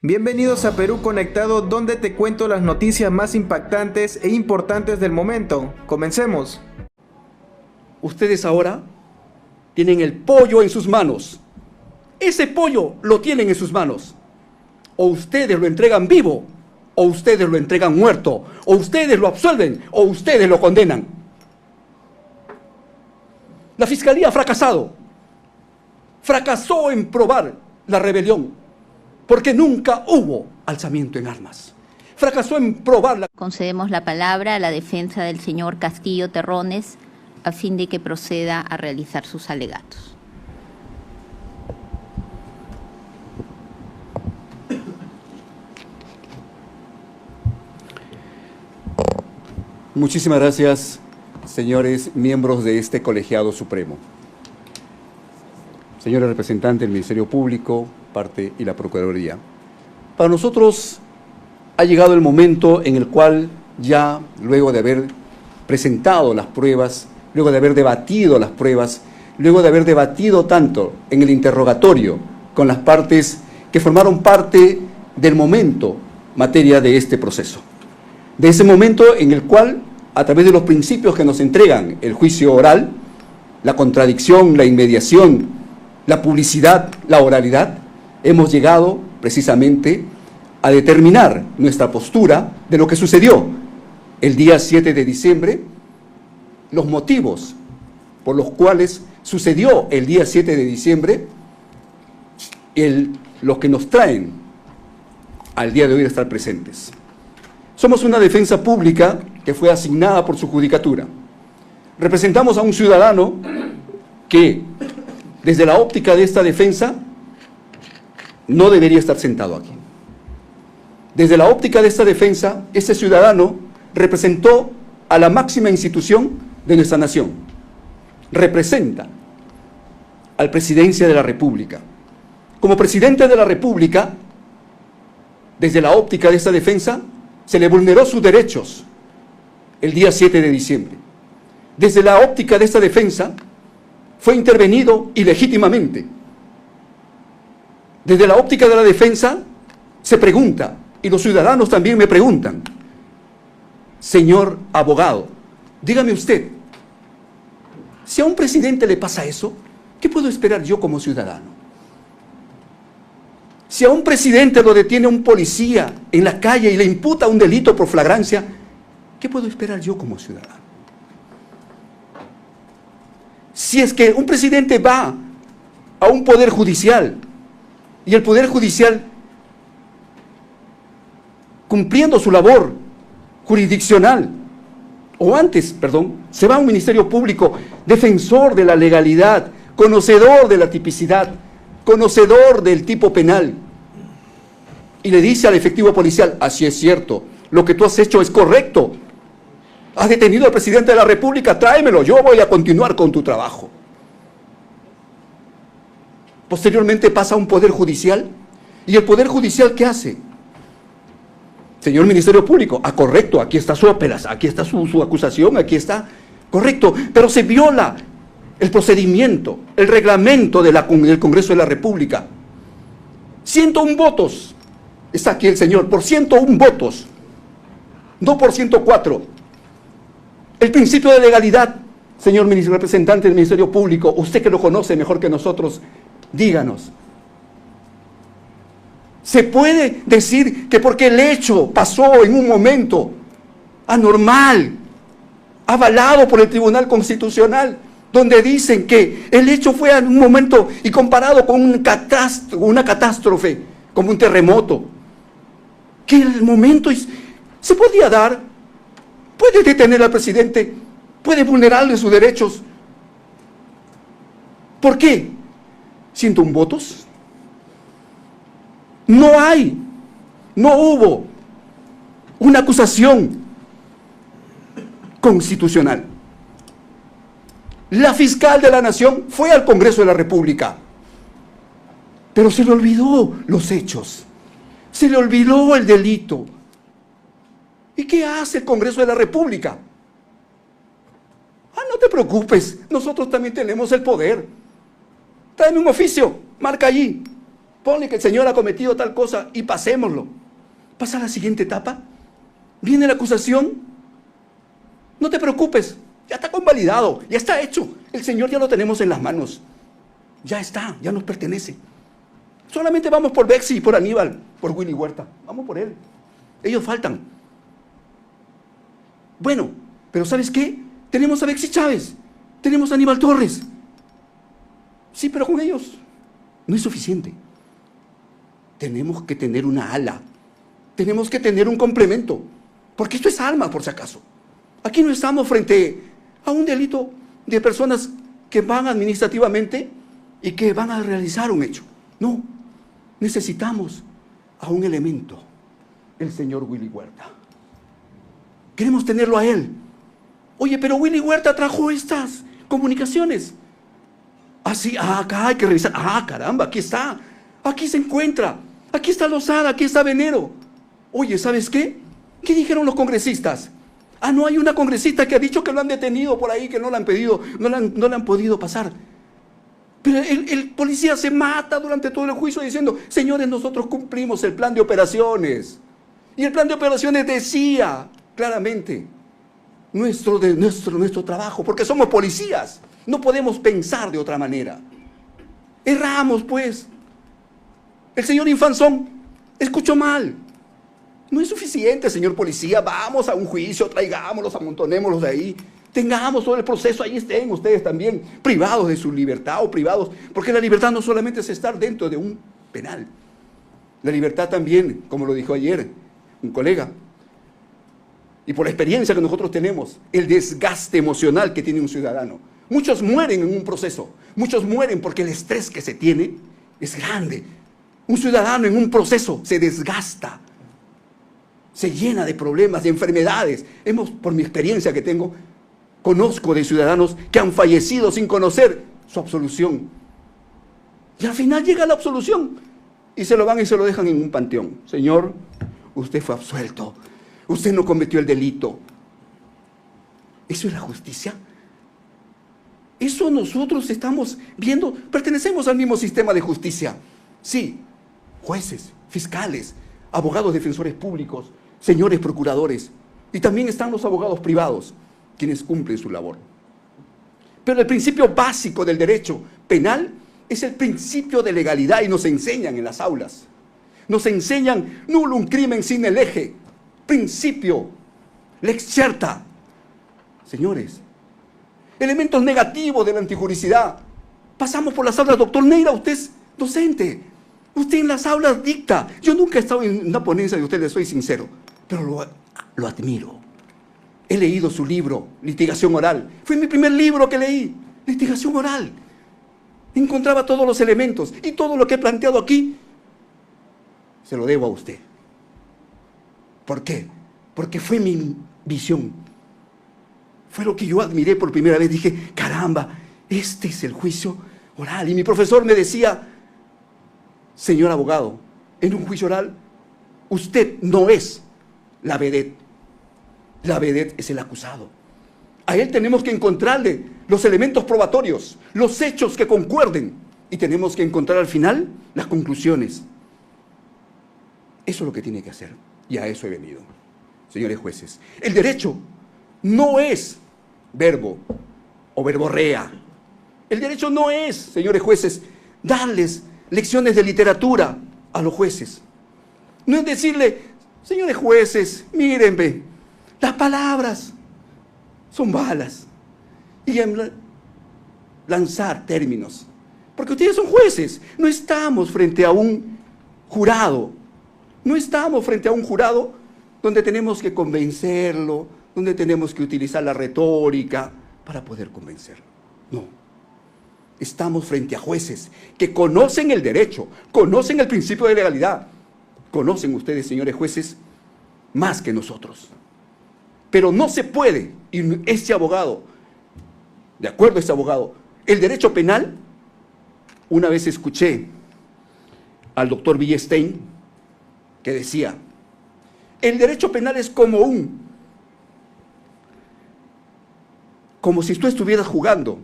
Bienvenidos a Perú Conectado, donde te cuento las noticias más impactantes e importantes del momento. Comencemos. Ustedes ahora tienen el pollo en sus manos. Ese pollo lo tienen en sus manos. O ustedes lo entregan vivo, o ustedes lo entregan muerto, o ustedes lo absuelven, o ustedes lo condenan. La Fiscalía ha fracasado. Fracasó en probar la rebelión, porque nunca hubo alzamiento en armas. Fracasó en probar la... Concedemos la palabra a la defensa del señor Castillo Terrones a fin de que proceda a realizar sus alegatos. Muchísimas gracias, señores miembros de este colegiado supremo. Señores representantes del Ministerio Público, parte y la Procuraduría. Para nosotros ha llegado el momento en el cual ya, luego de haber presentado las pruebas, luego de haber debatido las pruebas, luego de haber debatido tanto en el interrogatorio con las partes que formaron parte del momento materia de este proceso. De ese momento en el cual, a través de los principios que nos entregan el juicio oral, la contradicción, la inmediación, la publicidad, la oralidad, hemos llegado precisamente a determinar nuestra postura de lo que sucedió el día 7 de diciembre, los motivos por los cuales sucedió el día 7 de diciembre, lo que nos traen al día de hoy a estar presentes. Somos una defensa pública que fue asignada por su judicatura. Representamos a un ciudadano que, desde la óptica de esta defensa, no debería estar sentado aquí. Desde la óptica de esta defensa, este ciudadano representó a la máxima institución de nuestra nación. Representa al Presidencia de la República. Como Presidente de la República, desde la óptica de esta defensa, se le vulneró sus derechos el día 7 de diciembre. Desde la óptica de esta defensa, fue intervenido ilegítimamente. Desde la óptica de la defensa, se pregunta, y los ciudadanos también me preguntan, señor abogado, dígame usted, si a un presidente le pasa eso, ¿qué puedo esperar yo como ciudadano? Si a un presidente lo detiene un policía en la calle y le imputa un delito por flagrancia, ¿qué puedo esperar yo como ciudadano? Si es que un presidente va a un poder judicial y el poder judicial, cumpliendo su labor jurisdiccional, se va a un ministerio público, defensor de la legalidad, conocedor de la tipicidad, conocedor del tipo penal, y le dice al efectivo policial, así es cierto, lo que tú has hecho es correcto, has detenido al presidente de la República, tráemelo, yo voy a continuar con tu trabajo. Posteriormente pasa a un poder judicial, y el poder judicial, ¿qué hace? Señor Ministerio Público, correcto, aquí está su apelación, aquí está su acusación, aquí está, correcto, pero se viola el procedimiento, el reglamento del Congreso de la República. 101 votos, está aquí el señor, por 101 votos, no por 104. El principio de legalidad, señor representante del Ministerio Público, usted que lo conoce mejor que nosotros, díganos. ¿Se puede decir que porque el hecho pasó en un momento anormal, avalado por el Tribunal Constitucional, donde dicen que el hecho fue en un momento y comparado con una catástrofe, como un terremoto, que el momento se podía dar, puede detener al presidente, puede vulnerarle sus derechos? ¿Por qué? 101 votos. No hubo una acusación constitucional. La fiscal de la Nación fue al Congreso de la República, pero se le olvidó los hechos, se le olvidó el delito. ¿Y qué hace el Congreso de la República? No te preocupes, nosotros también tenemos el poder. Tráeme un oficio, marca allí. Ponle que el señor ha cometido tal cosa y pasémoslo. Pasa a la siguiente etapa. Viene la acusación. No te preocupes, ya está convalidado, ya está hecho. El señor ya lo tenemos en las manos. Ya está, ya nos pertenece. Solamente vamos por Bexy, por Aníbal, por Willy Huerta. Vamos por él. Ellos faltan. Bueno, pero ¿sabes qué? Tenemos a Bexy Chávez, tenemos a Aníbal Torres. Sí, pero con ellos no es suficiente. Tenemos que tener una ala. Tenemos que tener un complemento. Porque esto es alma, por si acaso. Aquí no estamos frente a un delito de personas que van administrativamente y que van a realizar un hecho. No, necesitamos a un elemento, el señor Willy Huerta. Queremos tenerlo a él. Oye, pero Willy Huerta trajo estas comunicaciones. Así, acá hay que revisar. Caramba, aquí está. Aquí se encuentra. Aquí está Lozada, aquí está Venero. Oye, ¿sabes qué? ¿Qué dijeron los congresistas? No hay una congresista que ha dicho que lo han detenido por ahí, que no la han pedido, no la han podido pasar. Pero el policía se mata durante todo el juicio diciendo, señores, nosotros cumplimos el plan de operaciones. Y el plan de operaciones decía claramente nuestro trabajo, porque somos policías. No podemos pensar de otra manera. Erramos, pues. El señor Infanzón escuchó mal. No es suficiente, señor policía. Vamos a un juicio, traigámoslos, amontonémoslos de ahí. Tengamos todo el proceso, ahí estén ustedes también, privados de su libertad o privados. Porque la libertad no solamente es estar dentro de un penal. La libertad también, como lo dijo ayer un colega, y por la experiencia que nosotros tenemos, el desgaste emocional que tiene un ciudadano. Muchos mueren en un proceso, muchos mueren porque el estrés que se tiene es grande. Un ciudadano en un proceso se desgasta, se llena de problemas, de enfermedades. Por mi experiencia que tengo, conozco de ciudadanos que han fallecido sin conocer su absolución. Y al final llega la absolución y se lo van y se lo dejan en un panteón. Señor, usted fue absuelto. Usted no cometió el delito. ¿Eso es la justicia? Eso nosotros estamos viendo. Pertenecemos al mismo sistema de justicia. Sí, jueces, fiscales, abogados defensores públicos, señores procuradores. Y también están los abogados privados, quienes cumplen su labor. Pero el principio básico del derecho penal es el principio de legalidad y nos enseñan en las aulas. Nos enseñan nullum crimen sine lege. Principio, lex certa. Señores, elementos negativos de la antijuricidad. Pasamos por las aulas, doctor Neira, usted es docente. Usted en las aulas dicta. Yo nunca he estado en una ponencia de usted, le soy sincero, pero lo admiro. He leído su libro, Litigación Oral. Fue mi primer libro que leí, Litigación Oral. Encontraba todos los elementos y todo lo que he planteado aquí se lo debo a usted. ¿Por qué? Porque fue mi visión. Fue lo que yo admiré por primera vez. Dije, caramba, este es el juicio oral. Y mi profesor me decía, señor abogado, en un juicio oral, usted no es la vedette. La vedette es el acusado. A él tenemos que encontrarle los elementos probatorios, los hechos que concuerden. Y tenemos que encontrar al final las conclusiones. Eso es lo que tiene que hacer. Y a eso he venido, señores jueces. El derecho no es verbo o verborrea. El derecho no es, señores jueces, darles lecciones de literatura a los jueces. No es decirle, señores jueces, mírenme, las palabras son balas. Y lanzar términos. Porque ustedes son jueces. No estamos frente a un jurado. No estamos frente a un jurado donde tenemos que convencerlo, donde tenemos que utilizar la retórica para poder convencerlo. No. Estamos frente a jueces que conocen el derecho, conocen el principio de legalidad. Conocen ustedes, señores jueces, más que nosotros. Pero no se puede, y este abogado, de acuerdo a este abogado, el derecho penal, una vez escuché al doctor Villestein, que decía, el derecho penal es como si tú estuvieras jugando,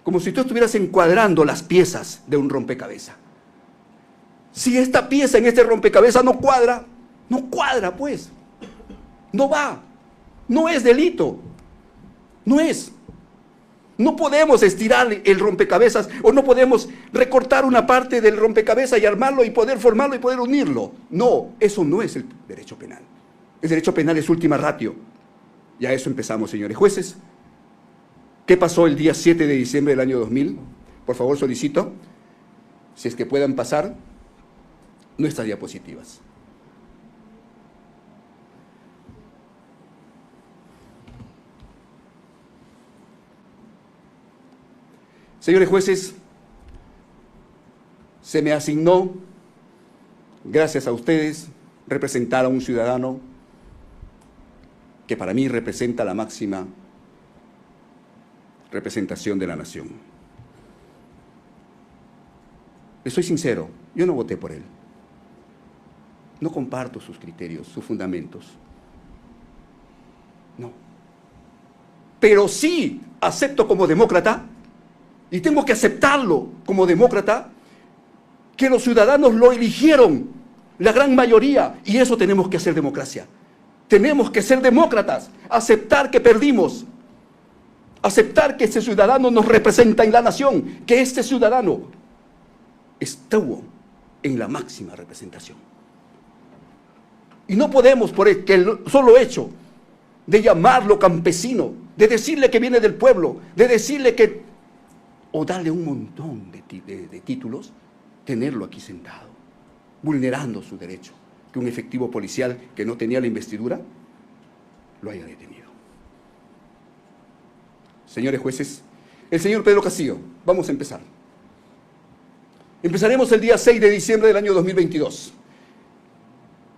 como si tú estuvieras encuadrando las piezas de un rompecabezas. Si esta pieza en este rompecabezas no cuadra pues. No va. No es delito. No es. No podemos estirar el rompecabezas o no podemos recortar una parte del rompecabezas y armarlo y poder formarlo y poder unirlo. No, eso no es el derecho penal. El derecho penal es última ratio. Y a eso empezamos, señores jueces. ¿Qué pasó el día 7 de diciembre del año 2000? Por favor, solicito, si es que puedan pasar nuestras diapositivas. Señores jueces, se me asignó, gracias a ustedes, representar a un ciudadano que para mí representa la máxima representación de la nación. Les soy sincero, yo no voté por él. No comparto sus criterios, sus fundamentos. No. Pero sí acepto como demócrata, y tengo que aceptarlo como demócrata, que los ciudadanos lo eligieron, la gran mayoría, y eso tenemos que hacer democracia. Tenemos que ser demócratas, aceptar que perdimos, aceptar que ese ciudadano nos representa en la nación, que este ciudadano estuvo en la máxima representación. Y no podemos, por el solo hecho de llamarlo campesino, de decirle que viene del pueblo, de decirle que, o darle un montón de títulos, tenerlo aquí sentado, vulnerando su derecho, que un efectivo policial que no tenía la investidura lo haya detenido. Señores jueces, el señor Pedro Castillo, vamos a empezar. Empezaremos el día 6 de diciembre del año 2022.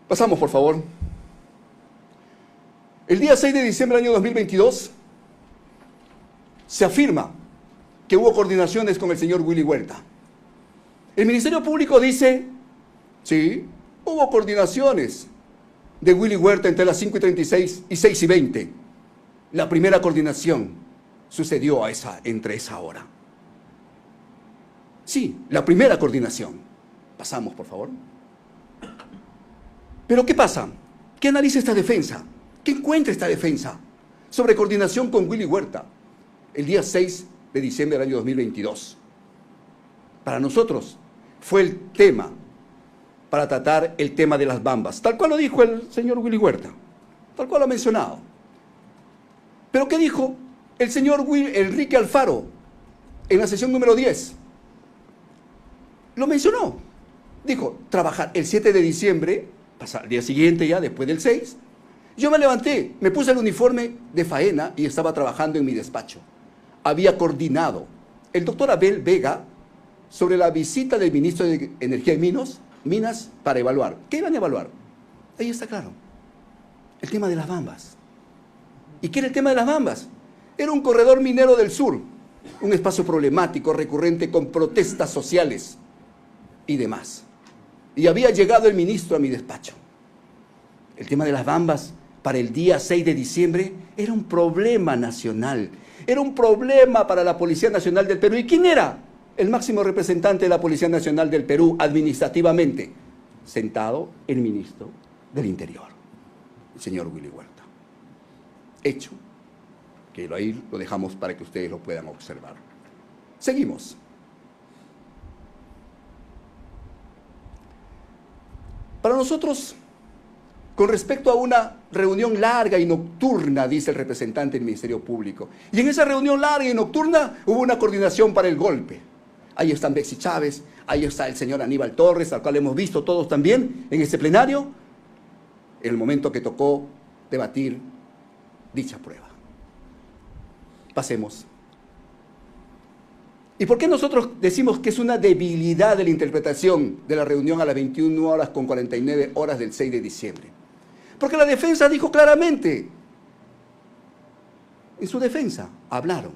Pasamos, por favor. El día 6 de diciembre del año 2022 se afirma que hubo coordinaciones con el señor Willy Huerta. El Ministerio Público dice, sí, hubo coordinaciones de Willy Huerta entre las 5:36 y 6:20. La primera coordinación sucedió entre esa hora. Sí, la primera coordinación. Pasamos, por favor. Pero ¿qué pasa? ¿Qué analiza esta defensa? ¿Qué encuentra esta defensa sobre coordinación con Willy Huerta el día 6 de diciembre del año 2022? Para nosotros fue el tema para tratar el tema de las bambas, tal cual lo dijo el señor Willy Huerta, tal cual lo ha mencionado. Pero ¿qué dijo el señor Enrique Alfaro en la sesión número 10? Lo mencionó. Dijo, trabajar el 7 de diciembre, al día siguiente ya, después del 6, yo me levanté, me puse el uniforme de faena y estaba trabajando en mi despacho. Había coordinado el doctor Abel Vega sobre la visita del ministro de Energía y Minas para evaluar. ¿Qué iban a evaluar? Ahí está claro. El tema de las bambas. ¿Y qué era el tema de las bambas? Era un corredor minero del sur, un espacio problemático, recurrente, con protestas sociales y demás. Y había llegado el ministro a mi despacho. El tema de las bambas para el día 6 de diciembre era un problema nacional. Era un problema para la Policía Nacional del Perú. ¿Y quién era? El máximo representante de la Policía Nacional del Perú administrativamente. Sentado el ministro del Interior, el señor Willy Huerta. Hecho que ahí lo dejamos para que ustedes lo puedan observar. Seguimos. Para nosotros, con respecto a una reunión larga y nocturna, dice el representante del Ministerio Público, y en esa reunión larga y nocturna hubo una coordinación para el golpe. Ahí están Betsy Chávez, ahí está el señor Aníbal Torres, al cual hemos visto todos también en este plenario, en el momento que tocó debatir dicha prueba. Pasemos. ¿Y por qué nosotros decimos que es una debilidad de la interpretación de la reunión a las 21:49 del 6 de diciembre? Porque la defensa dijo claramente, en su defensa hablaron,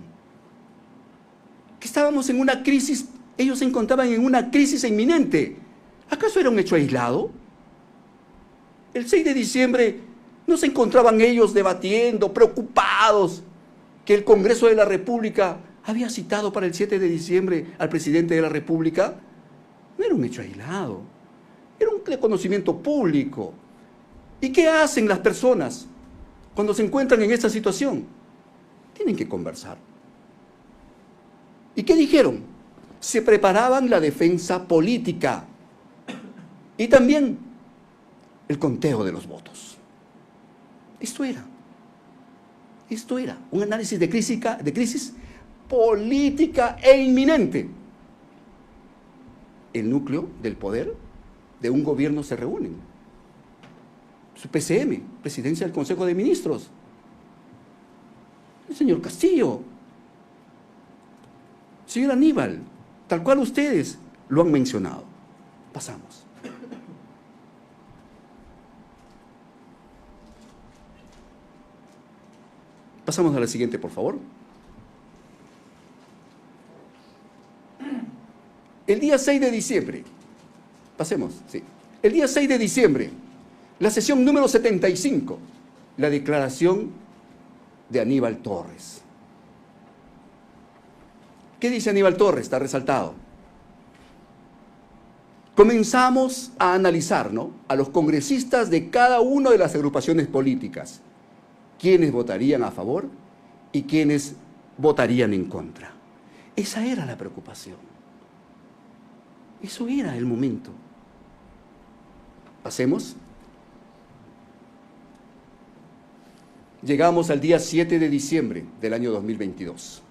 que estábamos en una crisis, ellos se encontraban en una crisis inminente. ¿Acaso era un hecho aislado? El 6 de diciembre no se encontraban ellos debatiendo, preocupados, que el Congreso de la República había citado para el 7 de diciembre al presidente de la República. No era un hecho aislado. era un de conocimiento público. ¿Y qué hacen las personas cuando se encuentran en esta situación? Tienen que conversar. ¿Y qué dijeron? Se preparaban la defensa política y también el conteo de los votos. Esto era un análisis de crisis política e inminente. El núcleo del poder de un gobierno se reúnen. Su PCM, Presidencia del Consejo de Ministros. El señor Castillo, señor Aníbal, tal cual ustedes lo han mencionado. Pasamos. Pasamos a la siguiente, por favor. El día 6 de diciembre, pasemos, sí. El día 6 de diciembre, la sesión número 75, la declaración de Aníbal Torres. ¿Qué dice Aníbal Torres? Está resaltado. Comenzamos a analizar, ¿no?, a los congresistas de cada una de las agrupaciones políticas, quiénes votarían a favor y quiénes votarían en contra. Esa era la preocupación. Eso era el momento. Pasemos. Llegamos al día 7 de diciembre del año 2022.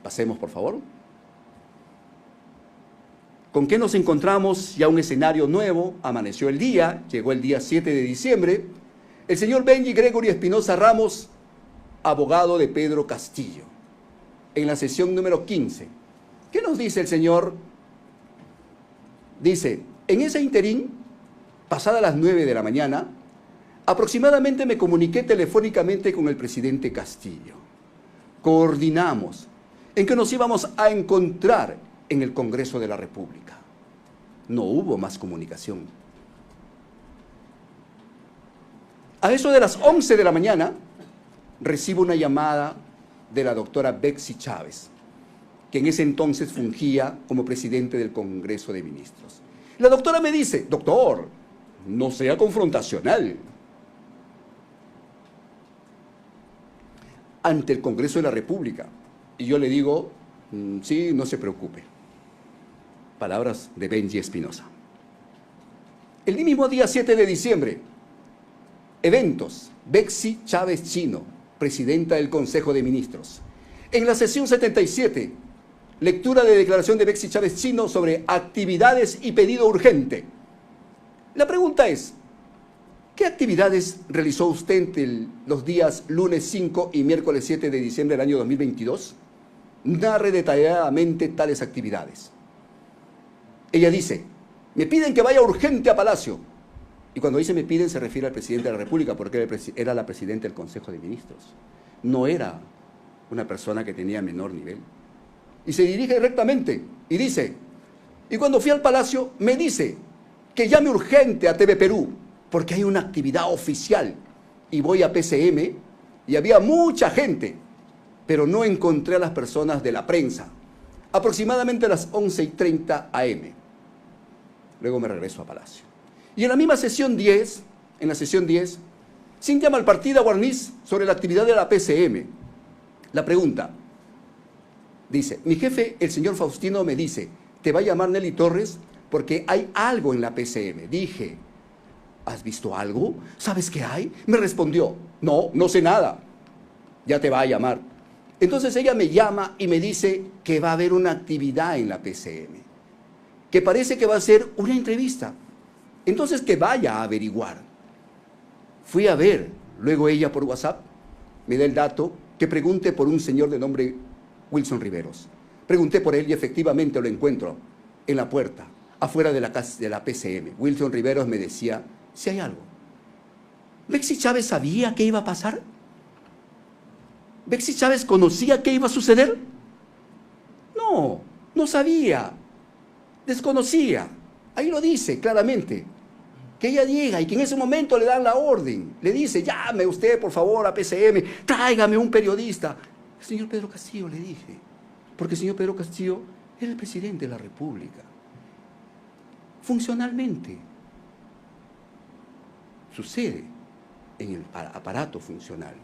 Pasemos, por favor. ¿Con qué nos encontramos? Ya un escenario nuevo, amaneció el día, llegó el día 7 de diciembre. El señor Benji Gregory Espinosa Ramos, abogado de Pedro Castillo, en la sesión número 15. ¿Qué nos dice el señor? Dice, en ese interín, pasadas las 9 de la mañana, aproximadamente me comuniqué telefónicamente con el presidente Castillo. Coordinamos en que nos íbamos a encontrar en el Congreso de la República. No hubo más comunicación. A eso de las 11 de la mañana, recibo una llamada de la doctora Betsy Chávez, que en ese entonces fungía como presidente del Congreso de Ministros. La doctora me dice, doctor, no sea confrontacional. Ante el Congreso de la República. Y yo le digo, sí, no se preocupe. Palabras de Benji Espinosa. El mismo día 7 de diciembre, eventos, Betsy Chávez Chino, presidenta del Consejo de Ministros. En la sesión 77, lectura de declaración de Betsy Chávez Chino sobre actividades y pedido urgente. La pregunta es, ¿qué actividades realizó usted los días lunes 5 y miércoles 7 de diciembre del año 2022? Narre detalladamente tales actividades. Ella dice, me piden que vaya urgente a Palacio. Y cuando dice me piden se refiere al presidente de la República, porque era la presidenta del Consejo de Ministros. No era una persona que tenía menor nivel. Y se dirige directamente y dice, y cuando fui al Palacio me dice que llame urgente a TV Perú, porque hay una actividad oficial. Y voy a PCM y había mucha gente, pero no encontré a las personas de la prensa. Aproximadamente a las 11:30 am. Luego me regreso a Palacio. Y en la misma sesión 10, Cintia Malpartida Guarniz sobre la actividad de la PCM. La pregunta, dice, mi jefe, el señor Faustino, me dice, te va a llamar Nelly Torres porque hay algo en la PCM. Dije, ¿has visto algo? ¿Sabes qué hay? Me respondió, no, no sé nada. Ya te va a llamar. Entonces ella me llama y me dice que va a haber una actividad en la PCM, que parece que va a ser una entrevista. Entonces que vaya a averiguar. Fui a ver, luego ella por WhatsApp me da el dato, que pregunte por un señor de nombre Wilson Riveros. Pregunté por él y efectivamente lo encuentro en la puerta, afuera de la PCM. Wilson Riveros me decía, si hay algo. ¿Betsy Chávez sabía qué iba a pasar? ¿Betsy Chávez conocía qué iba a suceder? No, no sabía. Desconocía. Ahí lo dice claramente. Que ella llega y que en ese momento le dan la orden. Le dice, llame usted por favor a PCM, tráigame un periodista. El señor Pedro Castillo, le dije. Porque el señor Pedro Castillo era el presidente de la República. funcionalmente. Sucede en el aparato funcional.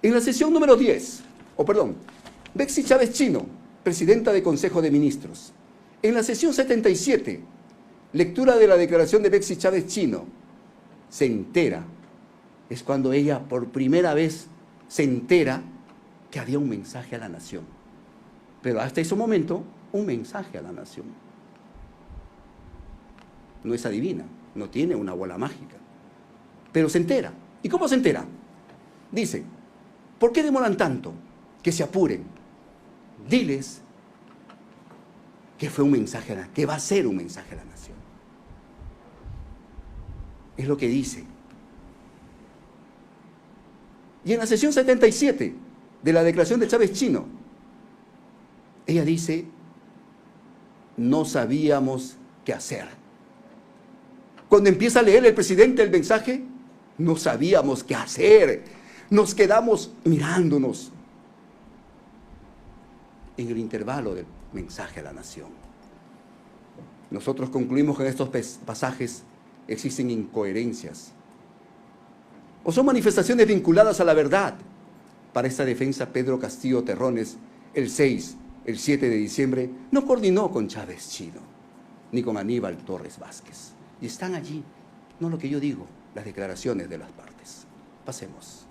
En la sesión número 10, Betsy Chávez Chino, presidenta del Consejo de Ministros. En la sesión 77, lectura de la declaración de Betsy Chávez Chino, se entera, es cuando ella por primera vez se entera que había un mensaje a la nación. Pero hasta ese momento, un mensaje a la nación. No es adivina, no tiene una bola mágica, pero se entera. ¿Y cómo se entera? Dice, ¿por qué demoran tanto? Que se apuren. Diles que fue un mensaje, que va a ser un mensaje a la nación. Es lo que dice. Y en la sesión 77 de la declaración de Chávez Chino, ella dice, no sabíamos qué hacer. Cuando empieza a leer el presidente el mensaje, no sabíamos qué hacer. Nos quedamos mirándonos en el intervalo del mensaje a la nación. Nosotros concluimos que en estos pasajes existen incoherencias o son manifestaciones vinculadas a la verdad. Para esta defensa, Pedro Castillo Terrones, el 6, el 7 de diciembre, no coordinó con Chávez Chino, ni con Aníbal Torres Vázquez. Y están allí, no lo que yo digo, las declaraciones de las partes. Pasemos.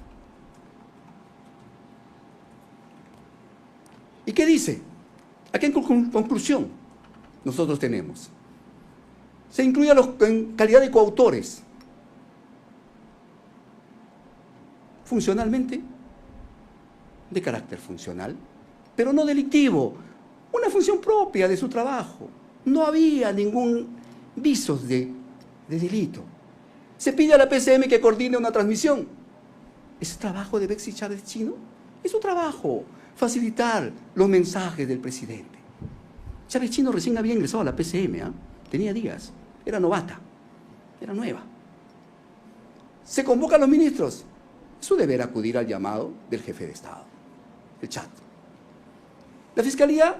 ¿Y qué dice? Aquí en conclusión, nosotros tenemos. Se incluye en calidad de coautores. Funcionalmente, de carácter funcional, pero no delictivo. Una función propia de su trabajo. No había ningún visos de delito. Se pide a la PCM que coordine una transmisión. ¿Es trabajo de Betsy Chávez Chino? Es su trabajo, facilitar los mensajes del presidente. Chávez Chino recién había ingresado a la PCM, tenía días, era novata, era nueva. Se convoca a los ministros. Es su deber acudir al llamado del jefe de Estado, el chat. La Fiscalía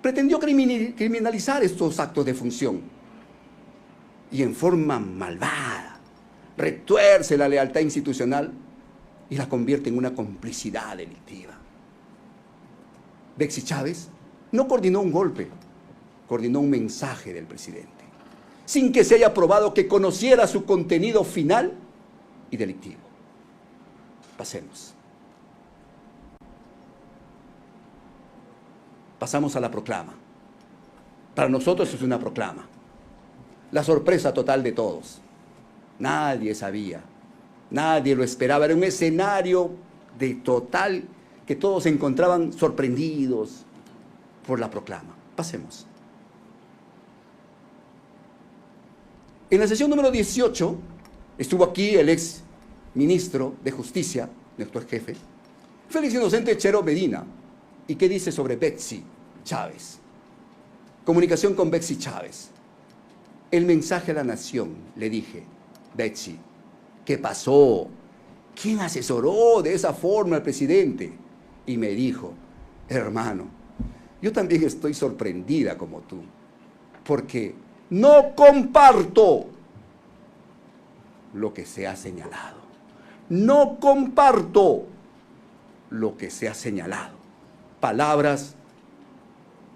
pretendió criminalizar estos actos de función y en forma malvada retuerce la lealtad institucional y la convierte en una complicidad delictiva. Betsy Chávez no coordinó un golpe, coordinó un mensaje del presidente, sin que se haya probado que conociera su contenido final y delictivo. Pasemos. Pasamos a la proclama. Para nosotros es una proclama. La sorpresa total de todos. Nadie sabía, nadie lo esperaba. Era un escenario de total que todos se encontraban sorprendidos por la proclama. Pasemos. En la sesión número 18 estuvo aquí el ex ministro de Justicia, nuestro ex jefe, Félix Inocente Chero Medina. ¿Y qué dice sobre Betsy Chávez? Comunicación con Betsy Chávez. El mensaje a la nación, le dije, Betsy, ¿qué pasó? ¿Quién asesoró de esa forma al presidente? Y me dijo, hermano, yo también estoy sorprendida como tú, porque no comparto lo que se ha señalado. No comparto lo que se ha señalado. Palabras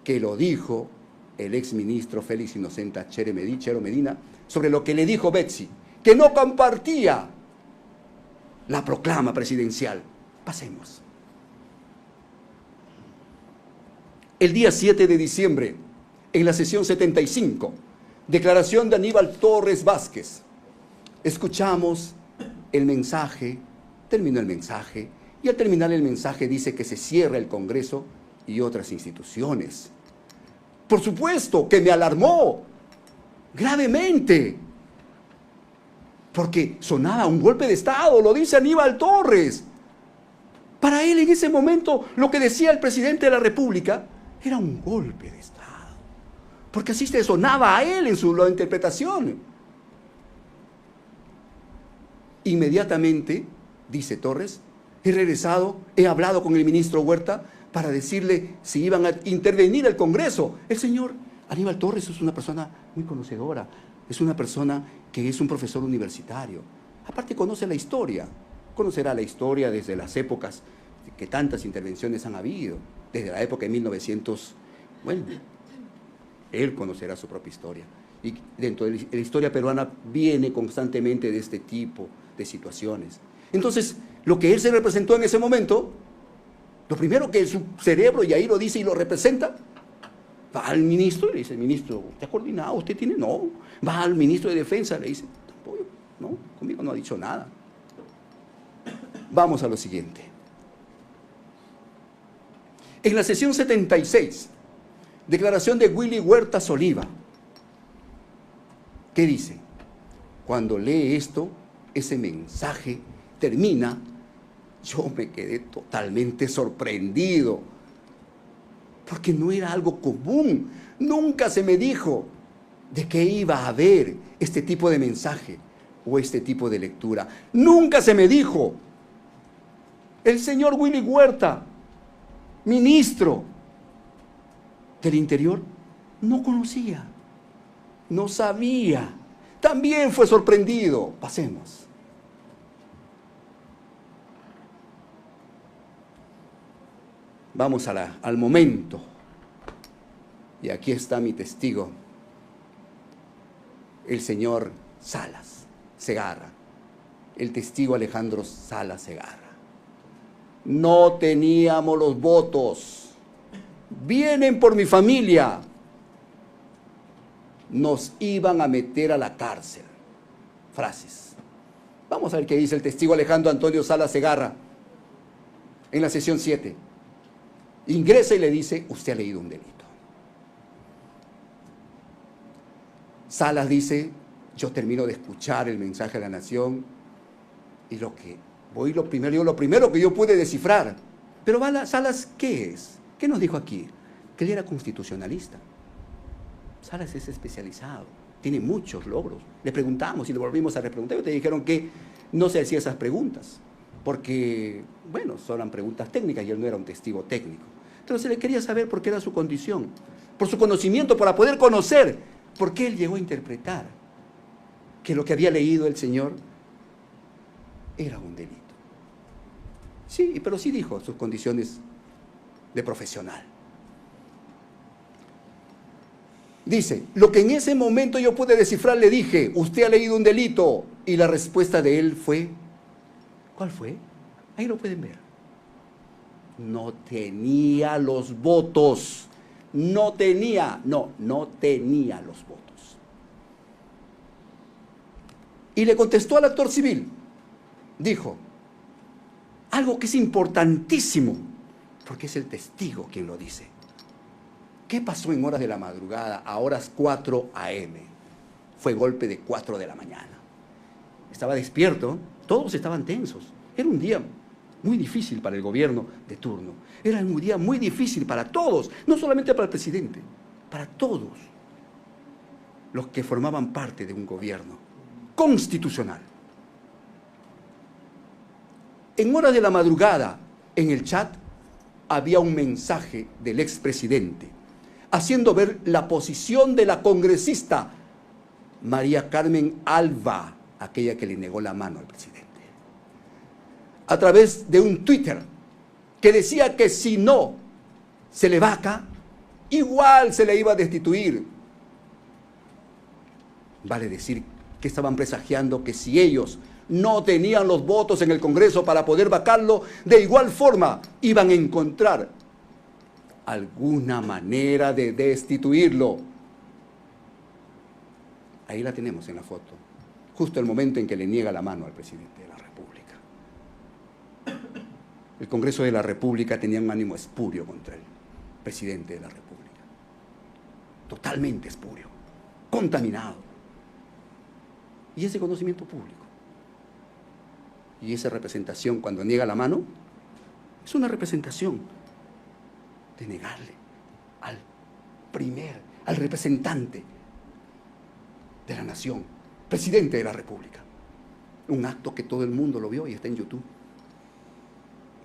que lo dijo el exministro Félix Inocente Chero Medina sobre lo que le dijo Betsy, que no compartía la proclama presidencial. Pasemos. El día 7 de diciembre, en la sesión 75, declaración de Aníbal Torres Vázquez, escuchamos el mensaje, terminó el mensaje, y al terminar el mensaje dice que se cierra el Congreso y otras instituciones. Por supuesto que me alarmó gravemente, porque sonaba un golpe de Estado, lo dice Aníbal Torres. Para él en ese momento lo que decía el presidente de la República era un golpe de Estado, porque así se sonaba a él en su interpretación. Inmediatamente, dice Torres, he regresado, he hablado con el ministro Huerta para decirle si iban a intervenir el Congreso. El señor Aníbal Torres es una persona muy conocedora, es una persona que es un profesor universitario. Aparte conoce la historia, conocerá la historia desde las épocas que tantas intervenciones han habido, desde la época de 1900, bueno, él conocerá su propia historia. Y dentro de la historia peruana viene constantemente de este tipo de situaciones. Entonces, lo que él se representó en ese momento, lo primero que su cerebro, y ahí lo dice y lo representa, va al ministro y le dice, ministro, ¿usted ha coordinado? ¿Usted tiene? No. Va al ministro de Defensa, le dice, tampoco, no, conmigo no ha dicho nada. Vamos a lo siguiente. En la sesión 76, declaración de Willy Huertas Oliva, ¿qué dice? Cuando lee esto, ese mensaje termina, yo me quedé totalmente sorprendido, porque no era algo común. Nunca se me dijo de que iba a haber este tipo de mensaje o este tipo de lectura. Nunca se me dijo. El señor Willy Huerta, ministro del Interior, no conocía, no sabía. También fue sorprendido. Pasemos. Vamos al momento. Y aquí está mi testigo, el señor Salas Segarra, el testigo Alejandro Salas Segarra. No teníamos los votos. Vienen por mi familia. Nos iban a meter a la cárcel. Frases. Vamos a ver qué dice el testigo Alejandro Antonio Salas Segarra en la sesión 7. Ingresa y le dice, usted ha leído un delito. Salas dice, yo termino de escuchar el mensaje de la nación y lo primero que yo pude descifrar. Pero Salas, ¿qué es? ¿Qué nos dijo aquí? Que él era constitucionalista. Salas es especializado, tiene muchos logros. Le preguntamos y le volvimos a repreguntar y te dijeron que no se hacía esas preguntas, porque, bueno, eran preguntas técnicas y él no era un testigo técnico. Entonces le quería saber por qué era su condición, por su conocimiento, para poder conocer por qué él llegó a interpretar que lo que había leído el señor era un delito. Sí, pero sí dijo sus condiciones de profesional. Dice, lo que en ese momento yo pude descifrar, le dije, usted ha leído un delito. Y la respuesta de él fue, ¿cuál fue? Ahí lo pueden ver. No tenía los votos. No tenía los votos. Y le contestó al actor civil. Dijo, algo que es importantísimo, porque es el testigo quien lo dice. ¿Qué pasó en horas de la madrugada, a horas 4 a.m.? Fue golpe de 4 de la mañana. Estaba despierto, todos estaban tensos. Era un día muy difícil para el gobierno de turno. Era un día muy difícil para todos, no solamente para el presidente, para todos los que formaban parte de un gobierno constitucional. En horas de la madrugada, en el chat, había un mensaje del expresidente haciendo ver la posición de la congresista María Carmen Alba, aquella que le negó la mano al presidente, a través de un Twitter que decía que si no se le vaca, igual se le iba a destituir. Vale decir que estaban presagiando que si ellos no tenían los votos en el Congreso para poder vacarlo, de igual forma iban a encontrar alguna manera de destituirlo. Ahí la tenemos en la foto, justo el momento en que le niega la mano al presidente de la República. El Congreso de la República tenía un ánimo espurio contra el presidente de la República. Totalmente espurio, contaminado. Y ese conocimiento público, y esa representación cuando niega la mano, es una representación de negarle al representante de la nación, presidente de la República. Un acto que todo el mundo lo vio y está en YouTube.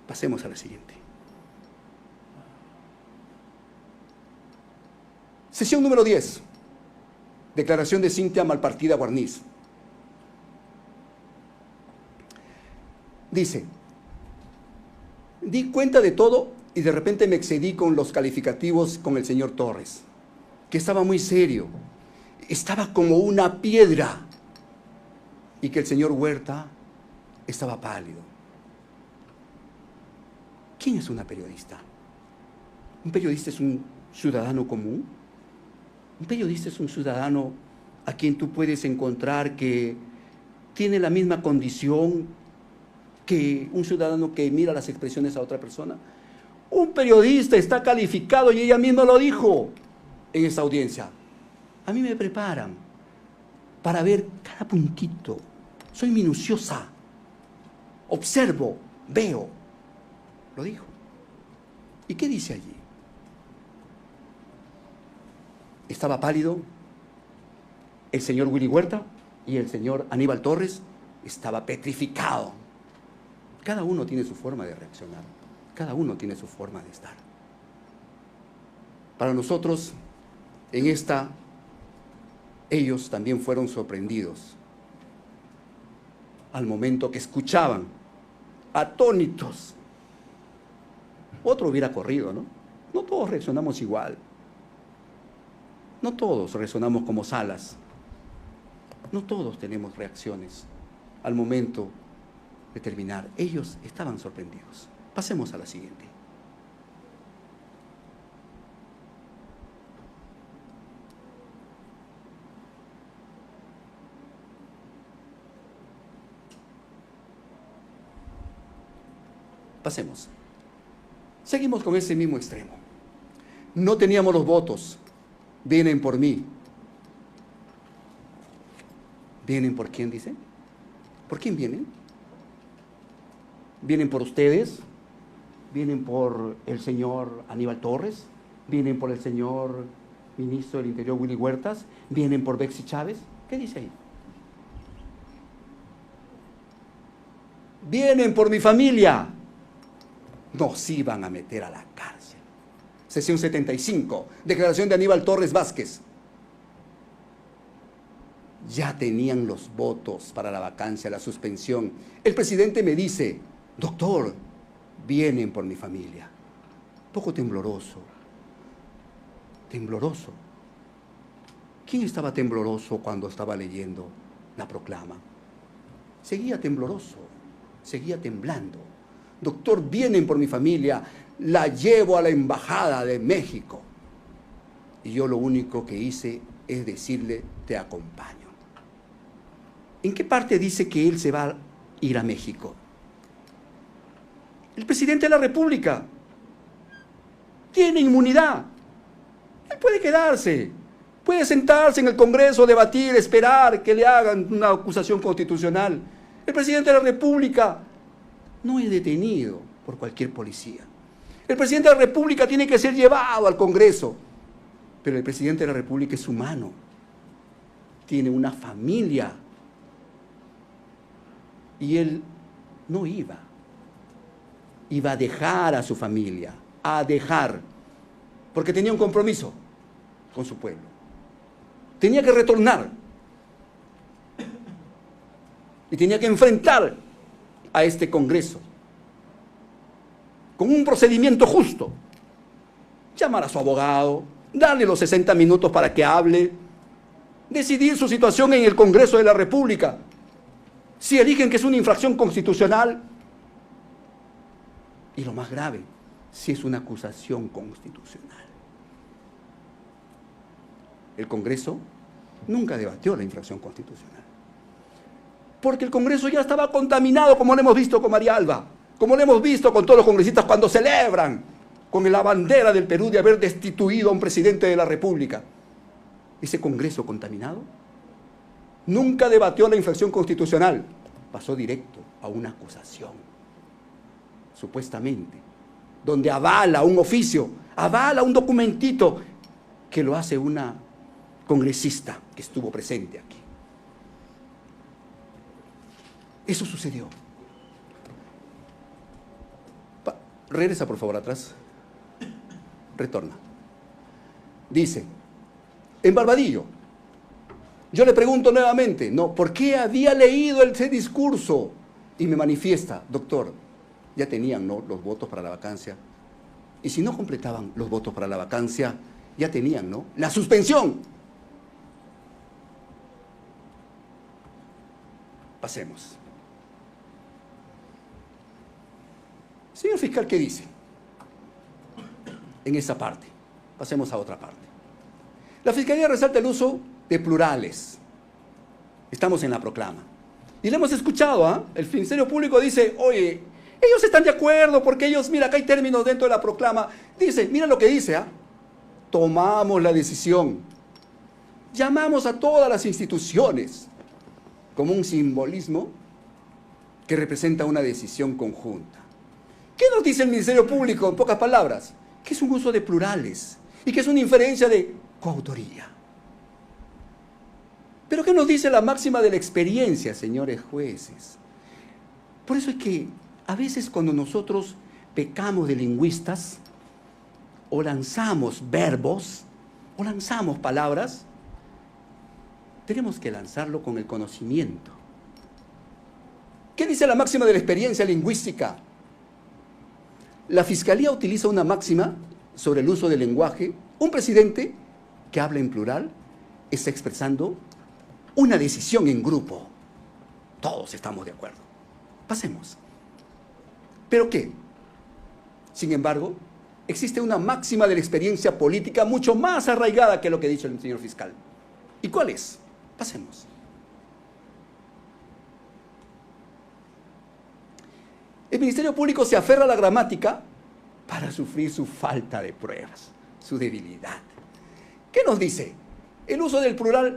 Pasemos a la siguiente. Sesión número 10. Declaración de Cintia Malpartida Guarniz. Dice: di cuenta de todo y de repente me excedí con los calificativos con el señor Torres, que estaba muy serio, estaba como una piedra, y que el señor Huerta estaba pálido. ¿Quién es una periodista? ¿Un periodista es un ciudadano común? ¿Un periodista es un ciudadano a quien tú puedes encontrar que tiene la misma condición que un ciudadano que mira las expresiones a otra persona? Un periodista está calificado, y ella misma lo dijo en esta audiencia. A mí me preparan para ver cada puntito. Soy minuciosa. Observo, veo. Lo dijo. ¿Y qué dice allí? Estaba pálido el señor Willy Huerta y el señor Aníbal Torres estaba petrificado. Cada uno tiene su forma de reaccionar. Cada uno tiene su forma de estar. Para nosotros, en esta, ellos también fueron sorprendidos al momento que escuchaban, atónitos. Otro hubiera corrido, ¿no? No todos reaccionamos igual. No todos resonamos como Salas. No todos tenemos reacciones al momento de terminar. Ellos estaban sorprendidos. Pasemos a la siguiente. Pasemos. Seguimos con ese mismo extremo. No teníamos los votos. Vienen por mí. ¿Vienen por quién, dice? ¿Por quién vienen? ¿Vienen por ustedes? ¿Vienen por el señor Aníbal Torres? ¿Vienen por el señor ministro del Interior Willy Huertas? ¿Vienen por Betsy Chávez? ¿Qué dice ahí? ¿Vienen por mi familia? Nos iban a meter a la cárcel. Sesión 75, declaración de Aníbal Torres Vázquez. Ya tenían los votos para la vacancia, la suspensión. El presidente me dice: doctor, vienen por mi familia. Poco tembloroso. Tembloroso. ¿Quién estaba tembloroso cuando estaba leyendo la proclama? Seguía tembloroso, seguía temblando. Doctor, vienen por mi familia, la llevo a la embajada de México. Y yo lo único que hice es decirle: te acompaño. ¿En qué parte dice que él se va a ir a México? El presidente de la República tiene inmunidad. Él puede quedarse, puede sentarse en el Congreso, debatir, esperar que le hagan una acusación constitucional. El presidente de la República no es detenido por cualquier policía. El presidente de la República tiene que ser llevado al Congreso. Pero el presidente de la República es humano. Tiene una familia. Y él no iba. Iba a dejar a su familia. A dejar. Porque tenía un compromiso con su pueblo. Tenía que retornar. Y tenía que enfrentar a este Congreso con un procedimiento justo. Llamar a su abogado, darle los 60 minutos para que hable, decidir su situación en el Congreso de la República. Si eligen que es una infracción constitucional, y lo más grave, si es una acusación constitucional. El Congreso nunca debatió la infracción constitucional, porque el Congreso ya estaba contaminado, como lo hemos visto con María Alba, como lo hemos visto con todos los congresistas cuando celebran con la bandera del Perú de haber destituido a un presidente de la República. Ese Congreso contaminado nunca debatió la infracción constitucional, pasó directo a una acusación, supuestamente, donde avala un oficio, avala un documentito que lo hace una congresista que estuvo presente aquí. Eso sucedió. Regresa por favor atrás. Retorna. Dice: en Barbadillo. Yo le pregunto nuevamente, ¿no? ¿Por qué había leído ese discurso? Y me manifiesta, doctor, ya tenían, ¿no?, los votos para la vacancia. Y si no completaban los votos para la vacancia, ya tenían, ¿no?, la suspensión. Pasemos. Señor fiscal, ¿qué dice en esa parte? Pasemos a otra parte. La Fiscalía resalta el uso de plurales. Estamos en la proclama. Y le hemos escuchado, ¿ah? El Ministerio Público dice, oye, ellos están de acuerdo porque ellos, mira, acá hay términos dentro de la proclama. Dice, mira lo que dice, ¿ah? Tomamos la decisión. Llamamos a todas las instituciones como un simbolismo que representa una decisión conjunta. ¿Qué nos dice el Ministerio Público, en pocas palabras? Que es un uso de plurales y que es una inferencia de coautoría. Pero ¿qué nos dice la máxima de la experiencia, señores jueces? Por eso es que a veces cuando nosotros pecamos de lingüistas, o lanzamos verbos, o lanzamos palabras, tenemos que lanzarlo con el conocimiento. ¿Qué dice la máxima de la experiencia lingüística? La Fiscalía utiliza una máxima sobre el uso del lenguaje. Un presidente que habla en plural está expresando una decisión en grupo. Todos estamos de acuerdo. Pasemos. ¿Pero qué? Sin embargo, existe una máxima de la experiencia política mucho más arraigada que lo que ha dicho el señor fiscal. ¿Y cuál es? Pasemos. El Ministerio Público se aferra a la gramática para sufrir su falta de pruebas, su debilidad. ¿Qué nos dice? El uso del plural.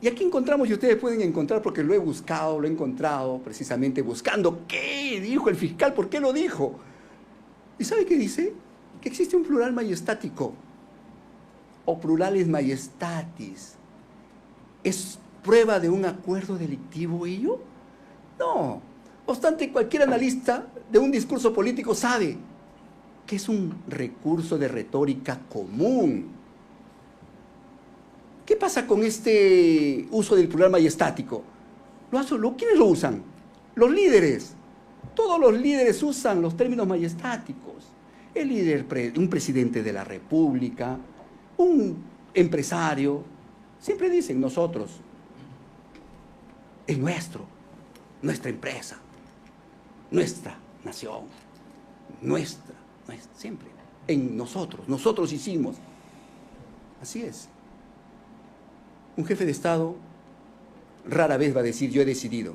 Y aquí encontramos, y ustedes pueden encontrar, porque lo he buscado, lo he encontrado, precisamente buscando qué dijo el fiscal, por qué lo dijo. ¿Y sabe qué dice? Que existe un plural majestático, o plurales majestatis. ¿Es prueba de un acuerdo delictivo ello? No. No obstante, cualquier analista de un discurso político sabe que es un recurso de retórica común. ¿Qué pasa con este uso del plural majestático? ¿Quiénes lo usan? Los líderes. Todos los líderes usan los términos majestáticos. El líder, un presidente de la República, un empresario, siempre dicen nosotros, es nuestra empresa, nuestra nación, siempre, en nosotros hicimos. Así es. Un jefe de Estado rara vez va a decir yo he decidido.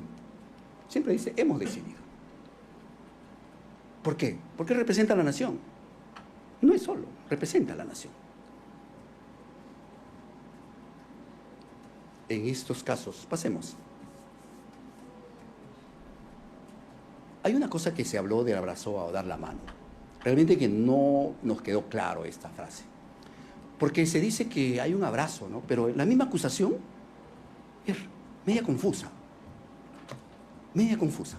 Siempre dice hemos decidido. ¿Por qué? Porque representa a la nación. No es solo, representa a la nación. En estos casos, pasemos. Hay una cosa que se habló del abrazo o dar la mano. Realmente que no nos quedó claro esta frase. Porque se dice que hay un abrazo, ¿no? Pero la misma acusación es media confusa. Media confusa.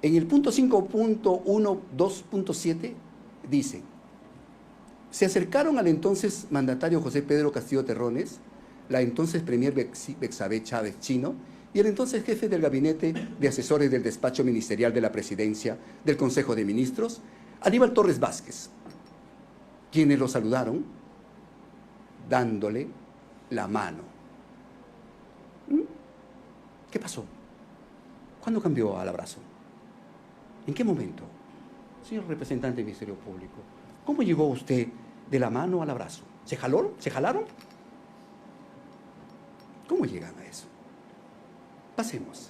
En el punto 5.1.2.7 dice: se acercaron al entonces mandatario José Pedro Castillo Terrones, la entonces premier Bexabé Chávez Chino y el entonces jefe del gabinete de asesores del despacho ministerial de la presidencia del Consejo de Ministros, Aníbal Torres Vázquez, quienes lo saludaron dándole la mano. ¿Qué pasó? ¿Cuándo cambió al abrazo? ¿En qué momento? Señor representante del Ministerio Público, ¿cómo llegó usted de la mano al abrazo? ¿Se jaló? ¿Se jalaron? ¿Cómo llegan a eso? Pasemos.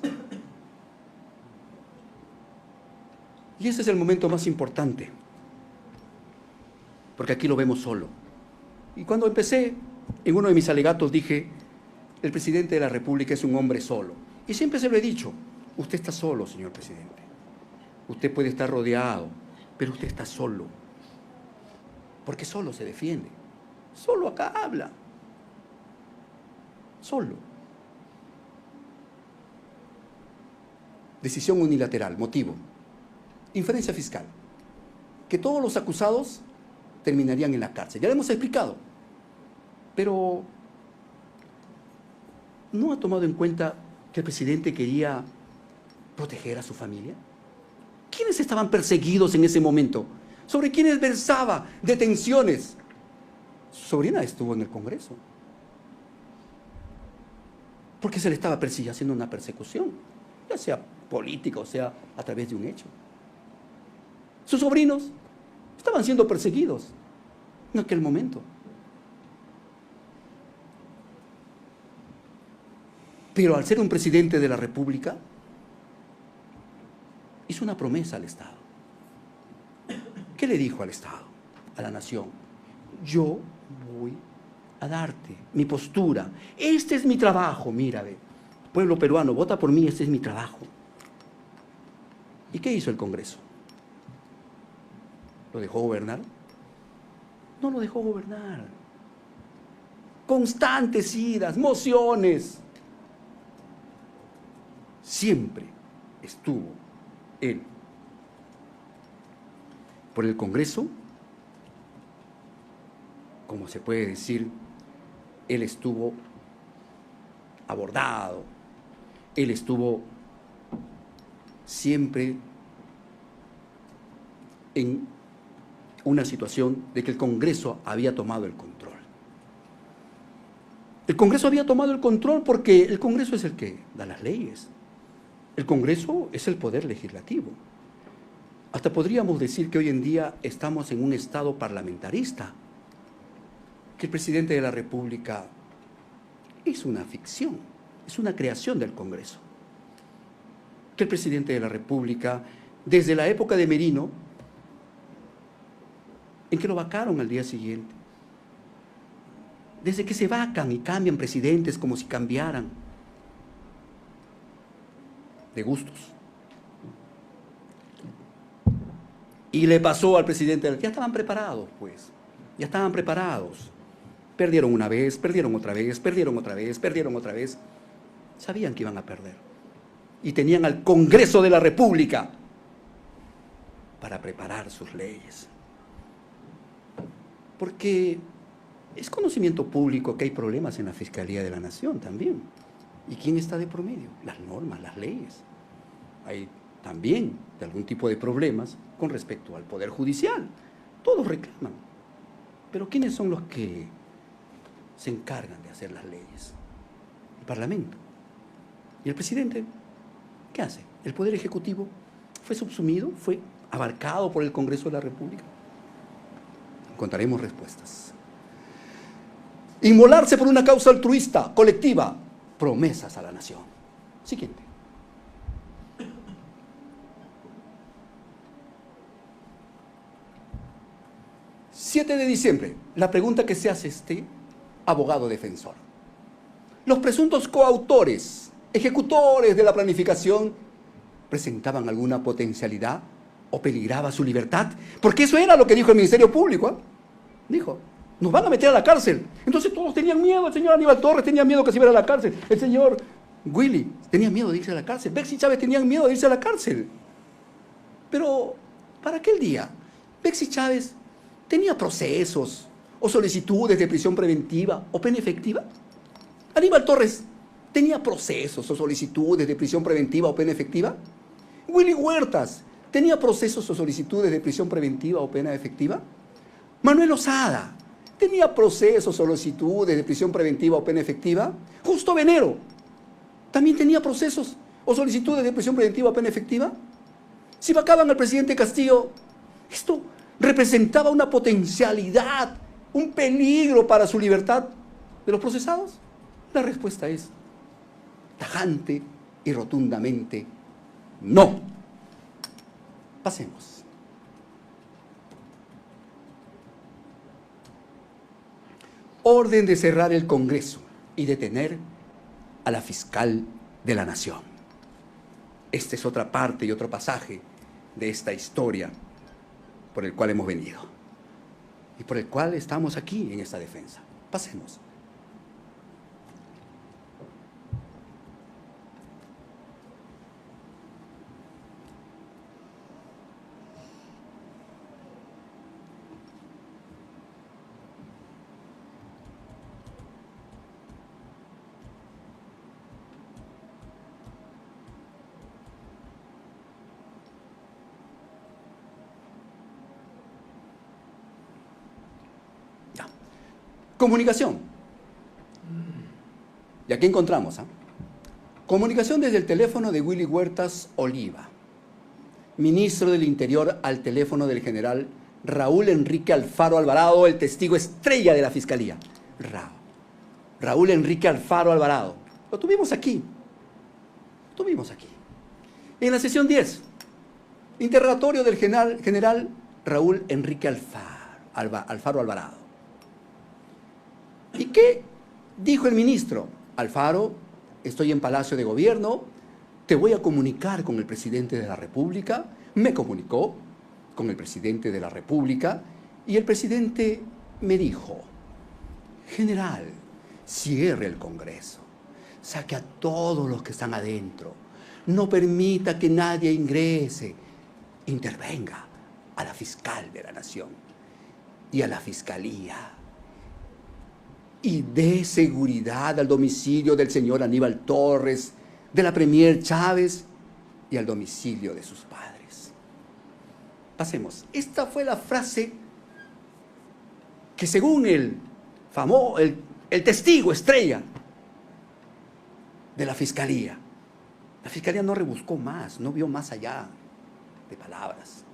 Y ese es el momento más importante, porque aquí lo vemos solo. Y cuando empecé, en uno de mis alegatos dije, el presidente de la República es un hombre solo. Y siempre se lo he dicho, usted está solo, señor presidente. Usted puede estar rodeado, pero usted está solo. Porque solo se defiende. Solo acá habla. Solo. Decisión unilateral. Motivo: inferencia fiscal. Que todos los acusados terminarían en la cárcel. Ya lo hemos explicado. Pero ¿no ha tomado en cuenta que el presidente quería proteger a su familia? ¿Quiénes estaban perseguidos en ese momento? ¿Sobre quiénes versaba detenciones? Su sobrina estuvo en el Congreso. Porque se le estaba haciendo una persecución, ya sea política o sea a través de un hecho. Sus sobrinos estaban siendo perseguidos en aquel momento. Pero al ser un presidente de la República, hizo una promesa al Estado. ¿Qué le dijo al Estado, a la nación? Yo voy a darte mi postura. Este es mi trabajo, mira, ve. Pueblo peruano, vota por mí, este es mi trabajo. ¿Y qué hizo el Congreso? ¿Lo dejó gobernar? No lo dejó gobernar. Constantes idas, mociones. Siempre estuvo él por el Congreso, como se puede decir, él estuvo abordado, él estuvo siempre en una situación de que el Congreso había tomado el control. El Congreso había tomado el control porque el Congreso es el que da las leyes. El Congreso es el poder legislativo. Hasta podríamos decir que hoy en día estamos en un estado parlamentarista, que el presidente de la República es una ficción, es una creación del Congreso. Que el presidente de la República, desde la época de Merino, en que lo vacaron al día siguiente, desde que se vacan y cambian presidentes como si cambiaran de gustos. Y le pasó al presidente, ya estaban preparados, pues, ya estaban preparados. Perdieron una vez, perdieron otra vez, perdieron otra vez, perdieron otra vez. Sabían que iban a perder. Y tenían al Congreso de la República para preparar sus leyes. Porque es conocimiento público que hay problemas en la Fiscalía de la Nación también. ¿Y quién está de por medio? Las normas, las leyes. Hay también de algún tipo de problemas con respecto al Poder Judicial. Todos reclaman. Pero ¿quiénes son los que se encargan de hacer las leyes? El Parlamento. ¿Y el presidente? ¿Qué hace? ¿El Poder Ejecutivo fue subsumido? ¿Fue abarcado por el Congreso de la República? Encontraremos respuestas. Inmolarse por una causa altruista, colectiva, promesas a la nación. Siguiente. ...7 de diciembre, la pregunta que se hace este abogado defensor. Los presuntos coautores, ejecutores de la planificación, ¿presentaban alguna potencialidad o peligraba su libertad? Porque eso era lo que dijo el Ministerio Público, ¿eh? Dijo, nos van a meter a la cárcel. Entonces todos tenían miedo, el señor Aníbal Torres tenía miedo que se iba a la cárcel, el señor Willy tenía miedo de irse a la cárcel, Bexy Chávez tenían miedo de irse a la cárcel. Pero, para aquel día, Bexy Chávez tenía procesos o solicitudes de prisión preventiva o pena efectiva. Aníbal Torres tenía procesos o solicitudes de prisión preventiva o pena efectiva. Willy Huertas tenía procesos o solicitudes de prisión preventiva o pena efectiva. Manuel Osada tenía procesos o solicitudes de prisión preventiva o pena efectiva. Justo Venero también tenía procesos o solicitudes de prisión preventiva o pena efectiva. Si vacaban al presidente Castillo, esto representaba una potencialidad, un peligro para su libertad de los procesados. La respuesta es tajante y rotundamente no. Pasemos. Orden de cerrar el Congreso y detener a la fiscal de la Nación. Esta es otra parte y otro pasaje de esta historia por el cual hemos venido y por el cual estamos aquí en esta defensa. Pasemos. Comunicación. Y aquí encontramos, comunicación desde el teléfono de Willy Huertas Oliva, ministro del Interior, al teléfono del general Raúl Enrique Alfaro Alvarado, el testigo estrella de la Fiscalía. Raúl Enrique Alfaro Alvarado. Lo tuvimos aquí. En la sesión 10, interrogatorio del general Raúl Enrique Alfaro Alvarado. ¿Y qué dijo el ministro? Alfaro, estoy en Palacio de Gobierno, te voy a comunicar con el presidente de la República. Me comunicó con el presidente de la República y el presidente me dijo: general, cierre el Congreso, saque a todos los que están adentro, no permita que nadie ingrese, intervenga a la fiscal de la Nación y a la Fiscalía y dé seguridad al domicilio del señor Aníbal Torres, de la premier Chávez y al domicilio de sus padres. Pasemos. Esta fue la frase que, según el testigo estrella de la Fiscalía no rebuscó más, no vio más allá de palabras.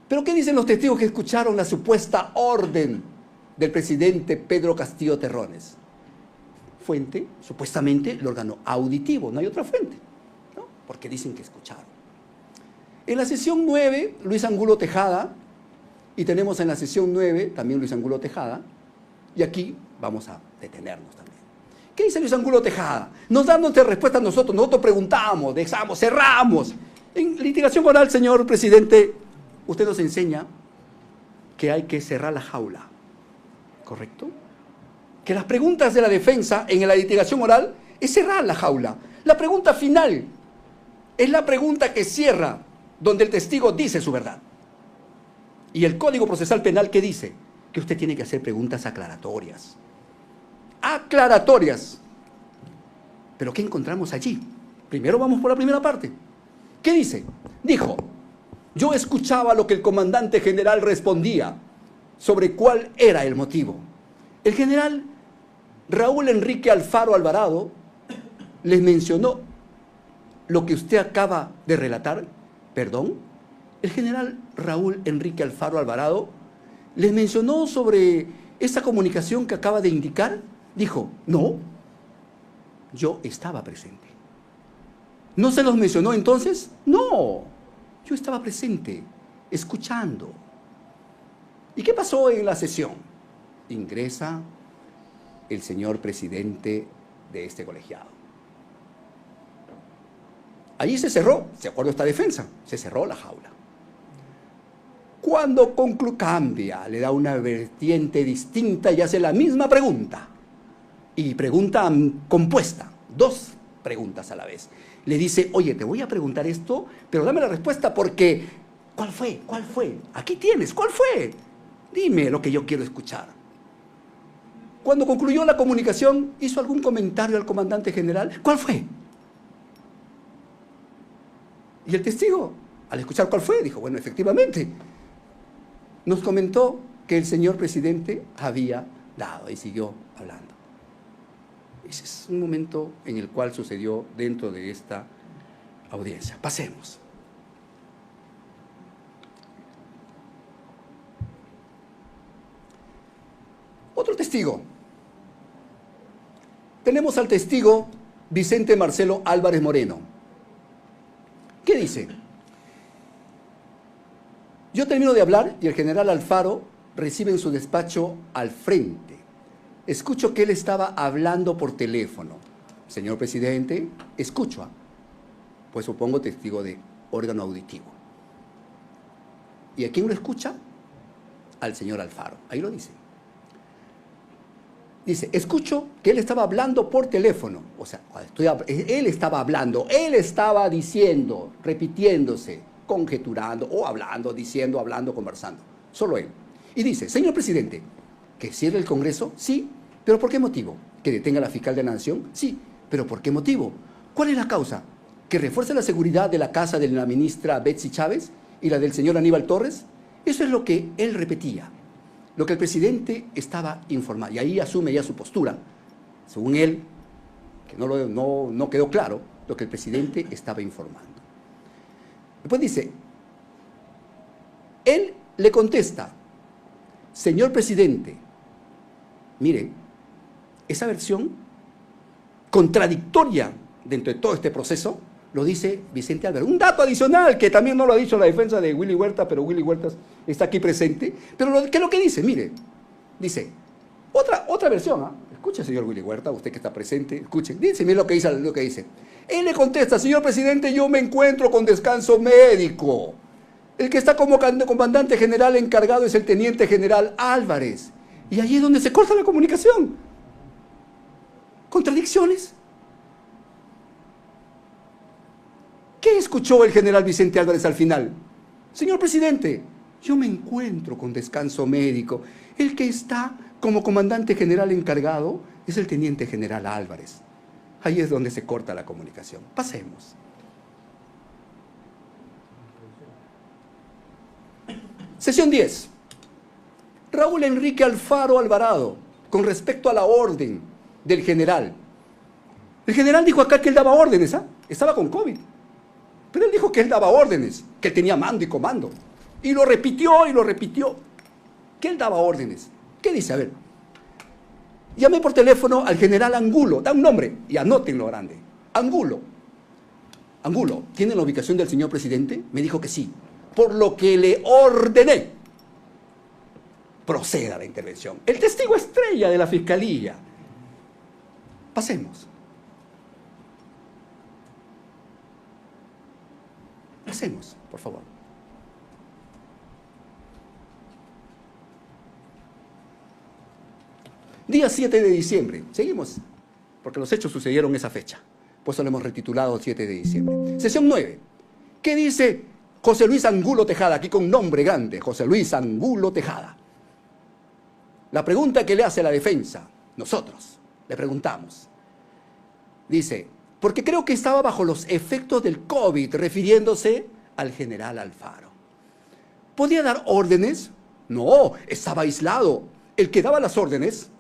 Pero ¿qué dicen los testigos que escucharon la supuesta orden del presidente Pedro Castillo Terrones? Fuente, supuestamente, el órgano auditivo, no hay otra fuente, ¿no? Porque dicen que escucharon. En la sesión 9, Luis Angulo Tejada, y tenemos en la sesión 9 también Luis Angulo Tejada, y aquí vamos a detenernos también. ¿Qué dice Luis Angulo Tejada? Nos dan nuestra respuesta a nosotros preguntamos, dejamos, cerramos. En litigación oral, señor presidente, usted nos enseña que hay que cerrar la jaula, ¿correcto? Que las preguntas de la defensa en la litigación oral es cerrar la jaula. La pregunta final es la pregunta que cierra, donde el testigo dice su verdad. Y el Código Procesal Penal, ¿qué dice? Que usted tiene que hacer preguntas aclaratorias. Aclaratorias. ¿Pero qué encontramos allí? Primero vamos por la primera parte. ¿Qué dice? Dijo: yo escuchaba lo que el comandante general respondía sobre cuál era el motivo. El general Raúl Enrique Alfaro Alvarado les mencionó lo que usted acaba de relatar. ¿Perdón? El general Raúl Enrique Alfaro Alvarado les mencionó sobre esa comunicación que acaba de indicar. Dijo: no, yo estaba presente. ¿No se los mencionó entonces? No, yo estaba presente, escuchando. ¿Y qué pasó en la sesión? Ingresa el señor presidente de este colegiado. Allí se cerró, de acuerdo a esta defensa, se cerró la jaula. Cuando cambia, le da una vertiente distinta y hace la misma pregunta. Y pregunta compuesta, dos preguntas a la vez. Le dice: oye, te voy a preguntar esto, pero dame la respuesta porque... ¿Cuál fue? ¿Cuál fue? Aquí tienes, ¿cuál fue? Dime lo que yo quiero escuchar. Cuando concluyó la comunicación, ¿hizo algún comentario al comandante general? ¿Cuál fue? Y el testigo, al escuchar cuál fue, dijo: bueno, efectivamente, nos comentó que el señor presidente había dado, y siguió hablando. Ese es un momento en el cual sucedió dentro de esta audiencia. Pasemos. Otro testigo. Tenemos al testigo Vicente Marcelo Álvarez Moreno. ¿Qué dice? Yo termino de hablar y el general Alfaro recibe en su despacho al frente. Escucho que él estaba hablando por teléfono. Señor presidente, escucho. Pues supongo testigo de órgano auditivo. ¿Y a quién lo escucha? Al señor Alfaro. Ahí lo dice. Dice: escucho que él estaba hablando por teléfono. O sea, él estaba hablando, él estaba diciendo, repitiéndose, conjeturando, o hablando, diciendo, hablando, conversando. Solo él. Y dice: señor presidente, ¿que cierre el Congreso? Sí. ¿Pero por qué motivo? ¿Que detenga a la fiscal de la Nación? Sí. ¿Pero por qué motivo? ¿Cuál es la causa? ¿Que refuerce la seguridad de la casa de la ministra Betsy Chávez y la del señor Aníbal Torres? Eso es lo que él repetía. lo que el presidente estaba informando, y ahí asume ya su postura, según él, que no quedó claro lo que el presidente estaba informando. Después dice, él le contesta, señor presidente, mire, esa versión contradictoria dentro de todo este proceso lo dice Vicente Álvarez. Un dato adicional que también no lo ha dicho la defensa de Willy Huerta, pero Willy Huerta está aquí presente. Pero ¿qué es lo que dice? Mire, dice, otra versión, ¿eh? Escuche, señor Willy Huerta, usted que está presente, escuche, dice, mire lo que dice. Él le contesta, señor presidente, yo me encuentro con descanso médico. El que está como comandante general encargado es el teniente general Álvarez. Y allí es donde se corta la comunicación. ¿Contradicciones? ¿Qué escuchó el general Vicente Álvarez al final? Señor presidente, yo me encuentro con descanso médico. El que está como comandante general encargado es el teniente general Álvarez. Ahí es donde se corta la comunicación. Pasemos. Sesión 10. Raúl Enrique Alfaro Alvarado, con respecto a la orden del general. El general dijo acá que él daba órdenes, ¿ah? Estaba con COVID. Pero él dijo que él daba órdenes, que él tenía mando y comando. Y lo repitió, que él daba órdenes. ¿Qué dice? A ver. Llamé por teléfono al general Angulo, da un nombre y anótenlo grande. Angulo. Angulo, ¿tiene la ubicación del señor presidente? Me dijo que sí. Por lo que le ordené, proceda la intervención. El testigo estrella de la fiscalía. Pasemos. Pasemos, por favor. Día 7 de diciembre. Seguimos, porque los hechos sucedieron esa fecha. Por eso lo hemos retitulado 7 de diciembre. Sesión 9. ¿Qué dice José Luis Angulo Tejada? Aquí con nombre grande, José Luis Angulo Tejada. La pregunta que le hace la defensa, nosotros le preguntamos. Dice, porque creo que estaba bajo los efectos del COVID, refiriéndose al general Alfaro. ¿Podía dar órdenes? No, estaba aislado. El que daba las órdenes,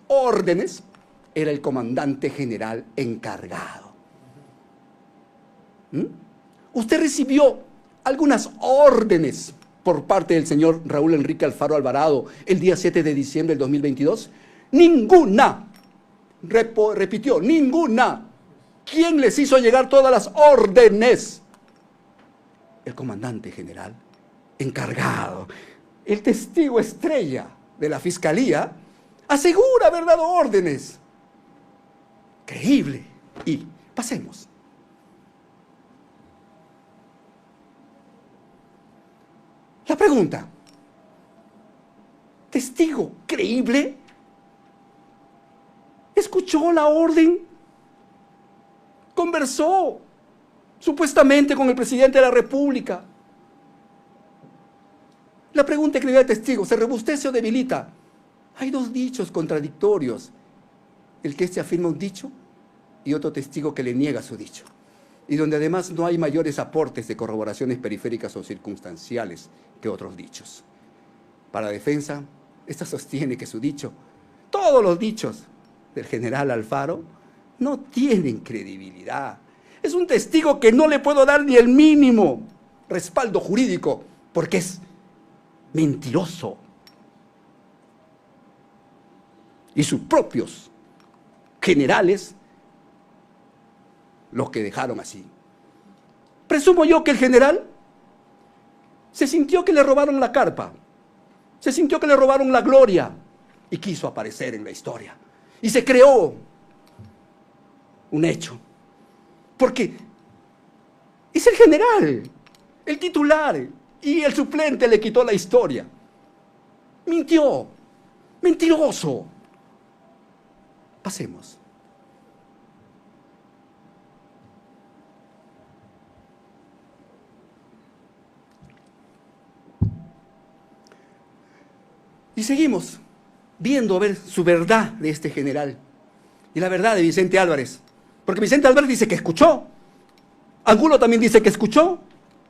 era el comandante general encargado. Usted recibió algunas órdenes por parte del señor Raúl Enrique Alfaro Alvarado el día 7 de diciembre del 2022. Ninguna. Repitió, ninguna. ¿Quién les hizo llegar todas las órdenes? El comandante general encargado. El testigo estrella de la fiscalía asegura haber dado órdenes. Creíble. Y pasemos. La pregunta, ¿testigo creíble? ¿Escuchó la orden? ¿Conversó supuestamente con el presidente de la República? La pregunta que le da el testigo, ¿se robustece o debilita? Hay dos dichos contradictorios. El que éste afirma un dicho y otro testigo que le niega su dicho. Y donde además no hay mayores aportes de corroboraciones periféricas o circunstanciales que otros dichos. Para la defensa, esta sostiene que su dicho, todos los dichos del general Alfaro, no tienen credibilidad. Es un testigo que no le puedo dar ni el mínimo respaldo jurídico, porque es mentiroso. Y sus propios generales los que dejaron así. Presumo yo que el general se sintió que le robaron la carpa, se sintió que le robaron la gloria y quiso aparecer en la historia. Y se creó un hecho. Porque es el general, el titular, y el suplente le quitó la historia. Mintió, mentiroso. Pasemos. Y seguimos viendo a ver su verdad de este general y la verdad de Vicente Álvarez. Porque Vicente Álvarez dice que escuchó. Angulo también dice que escuchó.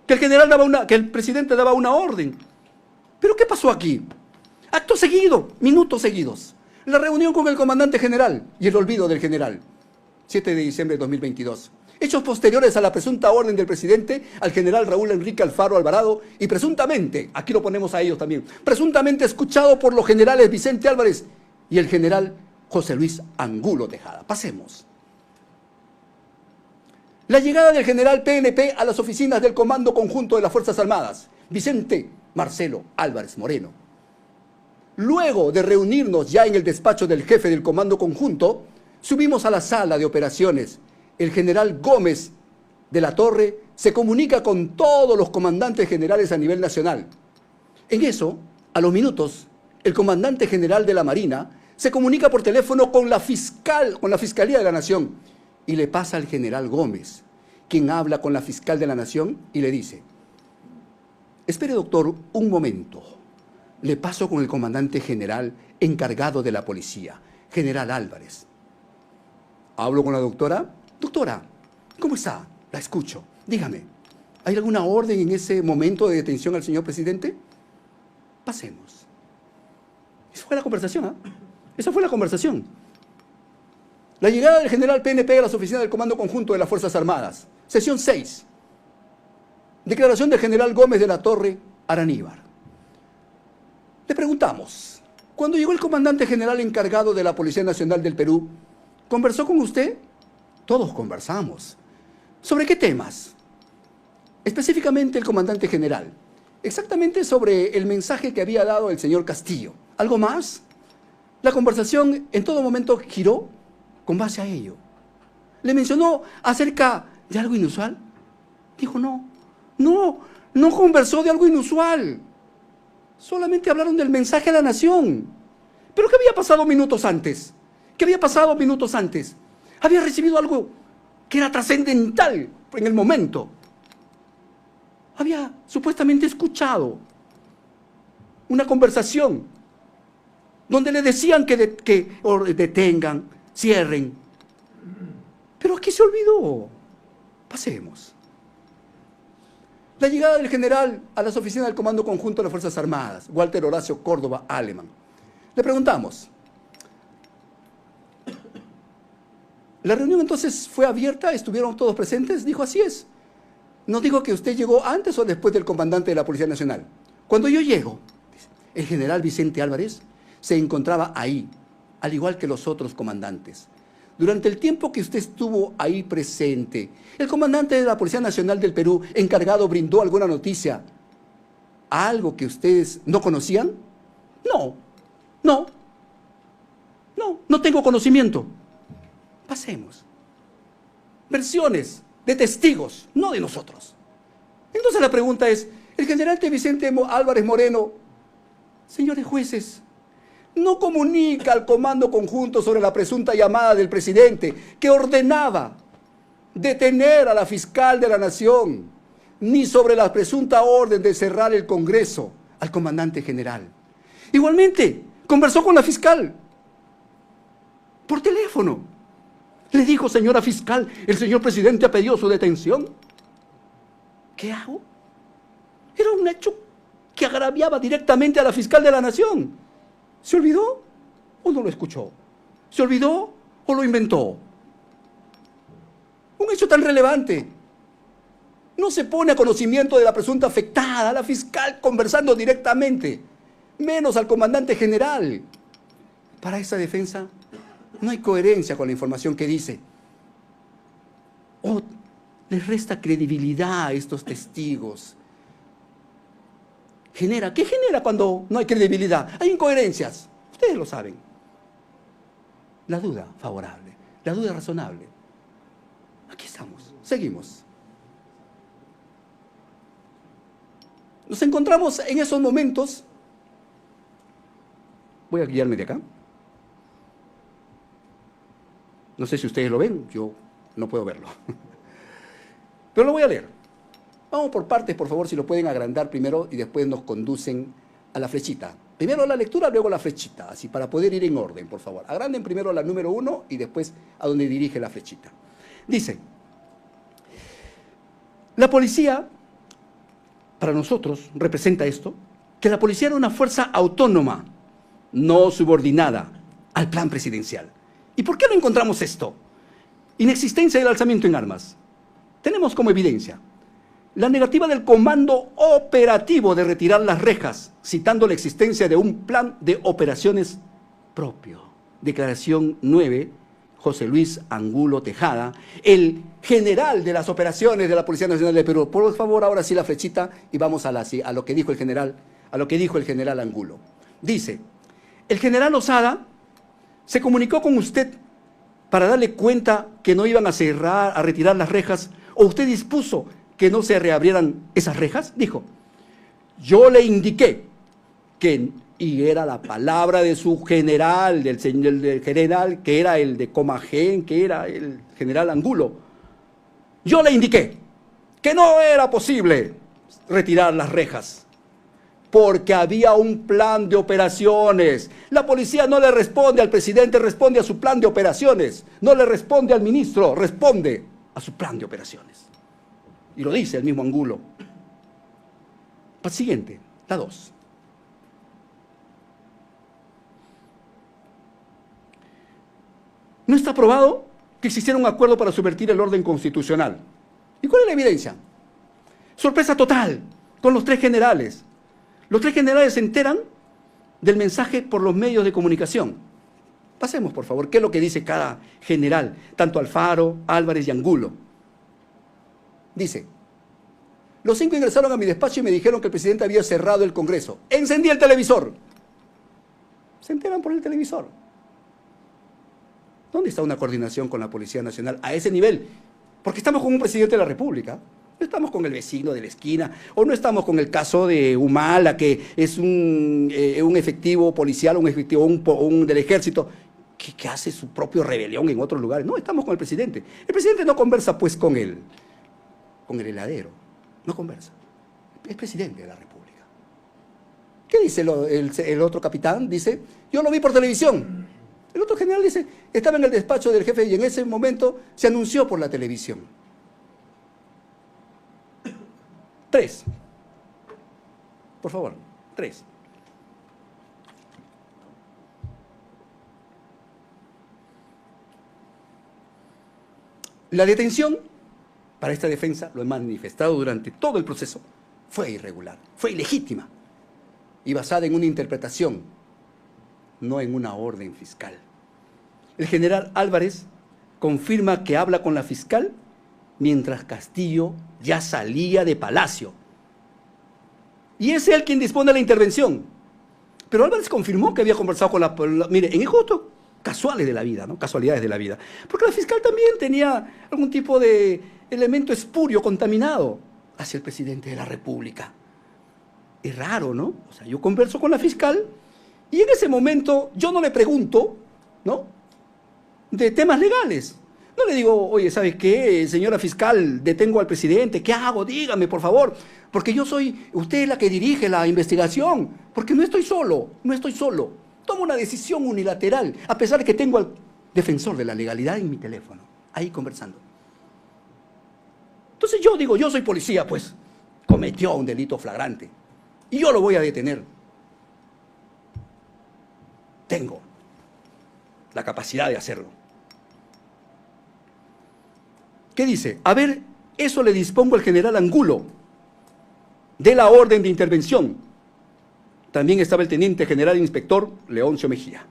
Que el general que el presidente daba una orden. ¿Pero qué pasó aquí? Acto seguido, minutos seguidos. La reunión con el comandante general y el olvido del general. 7 de diciembre de 2022. Hechos posteriores a la presunta orden del presidente al general Raúl Enrique Alfaro Alvarado y presuntamente, aquí lo ponemos a ellos también, presuntamente escuchado por los generales Vicente Álvarez y el general José Luis Angulo Tejada. Pasemos. La llegada del general PNP a las oficinas del Comando Conjunto de las Fuerzas Armadas, Vicente Marcelo Álvarez Moreno. Luego de reunirnos ya en el despacho del jefe del Comando Conjunto, subimos a la sala de operaciones. El general Gómez de la Torre se comunica con todos los comandantes generales a nivel nacional. En eso, a los minutos, el comandante general de la Marina se comunica por teléfono con la Fiscalía de la Nación y le pasa al general Gómez, quien habla con la fiscal de la Nación y le dice: espere, doctor, un momento. Le paso con el comandante general encargado de la policía, general Álvarez. Hablo con la doctora. Doctora, ¿cómo está? La escucho. Dígame, ¿hay alguna orden en ese momento de detención al señor presidente? Pasemos. Esa fue la conversación, ¿eh? Esa fue la conversación. La llegada del general PNP a las oficinas del Comando Conjunto de las Fuerzas Armadas. Sesión 6. Declaración del general Gómez de la Torre Araníbar. Le preguntamos, cuando llegó el comandante general encargado de la Policía Nacional del Perú, ¿conversó con usted? Todos conversamos. ¿Sobre qué temas? Específicamente el comandante general. Exactamente sobre el mensaje que había dado el señor Castillo. ¿Algo más? La conversación en todo momento giró con base a ello. ¿Le mencionó acerca de algo inusual? Dijo no conversó de algo inusual. Solamente hablaron del mensaje a la nación. ¿Pero qué había pasado minutos antes? ¿Qué había pasado minutos antes? Había recibido algo que era trascendental en el momento. Había supuestamente escuchado una conversación donde le decían que detengan, cierren. Pero aquí se olvidó. Pasemos. La llegada del general a las oficinas del Comando Conjunto de las Fuerzas Armadas, Walter Horacio Córdoba Aleman. Le preguntamos, ¿la reunión entonces fue abierta? ¿Estuvieron todos presentes? Dijo, así es. No digo que usted llegó antes o después del comandante de la Policía Nacional. Cuando yo llego, el general Vicente Álvarez se encontraba ahí, al igual que los otros comandantes. Durante el tiempo que usted estuvo ahí presente, ¿el comandante de la Policía Nacional del Perú encargado brindó alguna noticia? ¿Algo que ustedes no conocían? No tengo conocimiento. Pasemos. Versiones de testigos, no de nosotros. Entonces la pregunta es, el general Vicente Álvarez Moreno, señores jueces, no comunica al Comando Conjunto sobre la presunta llamada del presidente que ordenaba detener a la fiscal de la Nación, ni sobre la presunta orden de cerrar el Congreso al comandante general. Igualmente, conversó con la fiscal por teléfono. Le dijo, señora fiscal, el señor presidente ha pedido su detención. ¿Qué hago? Era un hecho que agraviaba directamente a la fiscal de la Nación. ¿Se olvidó o no lo escuchó? ¿Se olvidó o lo inventó? Un hecho tan relevante. No se pone a conocimiento de la presunta afectada, a la fiscal conversando directamente, menos al comandante general. Para esa defensa no hay coherencia con la información que dice. O les resta credibilidad a estos testigos. ¿Qué genera cuando no hay credibilidad? Hay incoherencias. Ustedes lo saben. La duda favorable, la duda razonable. Aquí estamos, seguimos. Nos encontramos en esos momentos. Voy a guiarme de acá. No sé si ustedes lo ven, yo no puedo verlo. Pero lo voy a leer. Vamos por partes, por favor, si lo pueden agrandar primero y después nos conducen a la flechita. Primero la lectura, luego la flechita, así para poder ir en orden, por favor. Agranden primero la número 1 y después a donde dirige la flechita. Dice, la policía, para nosotros, representa esto, que la policía era una fuerza autónoma, no subordinada al plan presidencial. ¿Y por qué no encontramos esto? Inexistencia del alzamiento en armas. Tenemos como evidencia la negativa del comando operativo de retirar las rejas, citando la existencia de un plan de operaciones propio. Declaración 9, José Luis Angulo Tejada, el general de las operaciones de la Policía Nacional de Perú. Por favor, ahora sí la flechita y vamos a lo que dijo el general, Angulo. Dice: el general Osada se comunicó con usted para darle cuenta que no iban a retirar las rejas, o usted dispuso que no se reabrieran esas rejas. Dijo: yo le indiqué que, y era la palabra de su general, del general que era el de Comagén, que era el general Angulo, yo le indiqué que no era posible retirar las rejas, porque había un plan de operaciones. La policía no le responde al presidente, responde a su plan de operaciones. No le responde al ministro, responde a su plan de operaciones. Y lo dice el mismo Angulo. Siguiente, la 2. No está probado que existiera un acuerdo para subvertir el orden constitucional. ¿Y cuál es la evidencia? Sorpresa total con los 3 generales. Los 3 generales se enteran del mensaje por los medios de comunicación. Pasemos, por favor, qué es lo que dice cada general, tanto Alfaro, Álvarez y Angulo. Dice: los 5 ingresaron a mi despacho y me dijeron que el presidente había cerrado el Congreso. Encendí el televisor. Se enteran por el televisor. ¿Dónde está una coordinación con la Policía Nacional a ese nivel? Porque estamos con un presidente de la República. No estamos con el vecino de la esquina, o no estamos con el caso de Humala, que es un efectivo policial, un del ejército, que hace su propia rebelión en otros lugares. No, estamos con el presidente. El presidente no conversa pues con el heladero, no conversa. Es presidente de la República. ¿Qué dice el otro capitán? Dice: yo lo vi por televisión. El otro general dice: estaba en el despacho del jefe y en ese momento se anunció por la televisión. 3. Por favor, 3. La detención para esta defensa, lo he manifestado durante todo el proceso, fue irregular, fue ilegítima y basada en una interpretación, no en una orden fiscal. El general Álvarez confirma que habla con la fiscal mientras Castillo ya salía de Palacio. Y es él quien dispone de la intervención. Pero Álvarez confirmó que había conversado con la... Mire, en justo casuales de la vida, ¿no? Casualidades de la vida. Porque la fiscal también tenía algún tipo de elemento espurio, contaminado, hacia el presidente de la República. Es raro, ¿no? O sea, yo converso con la fiscal y en ese momento yo no le pregunto, ¿no?, de temas legales. No le digo: oye, ¿sabes qué, señora fiscal? Detengo al presidente, ¿qué hago? Dígame, por favor. Porque usted es la que dirige la investigación. Porque no estoy solo. Tomo una decisión unilateral, a pesar de que tengo al defensor de la legalidad en mi teléfono, ahí conversando. Entonces yo digo: yo soy policía, pues, cometió un delito flagrante y yo lo voy a detener. Tengo la capacidad de hacerlo. ¿Qué dice? A ver, eso le dispongo al general Angulo, de la orden de intervención. También estaba el teniente general inspector Leoncio Mejía.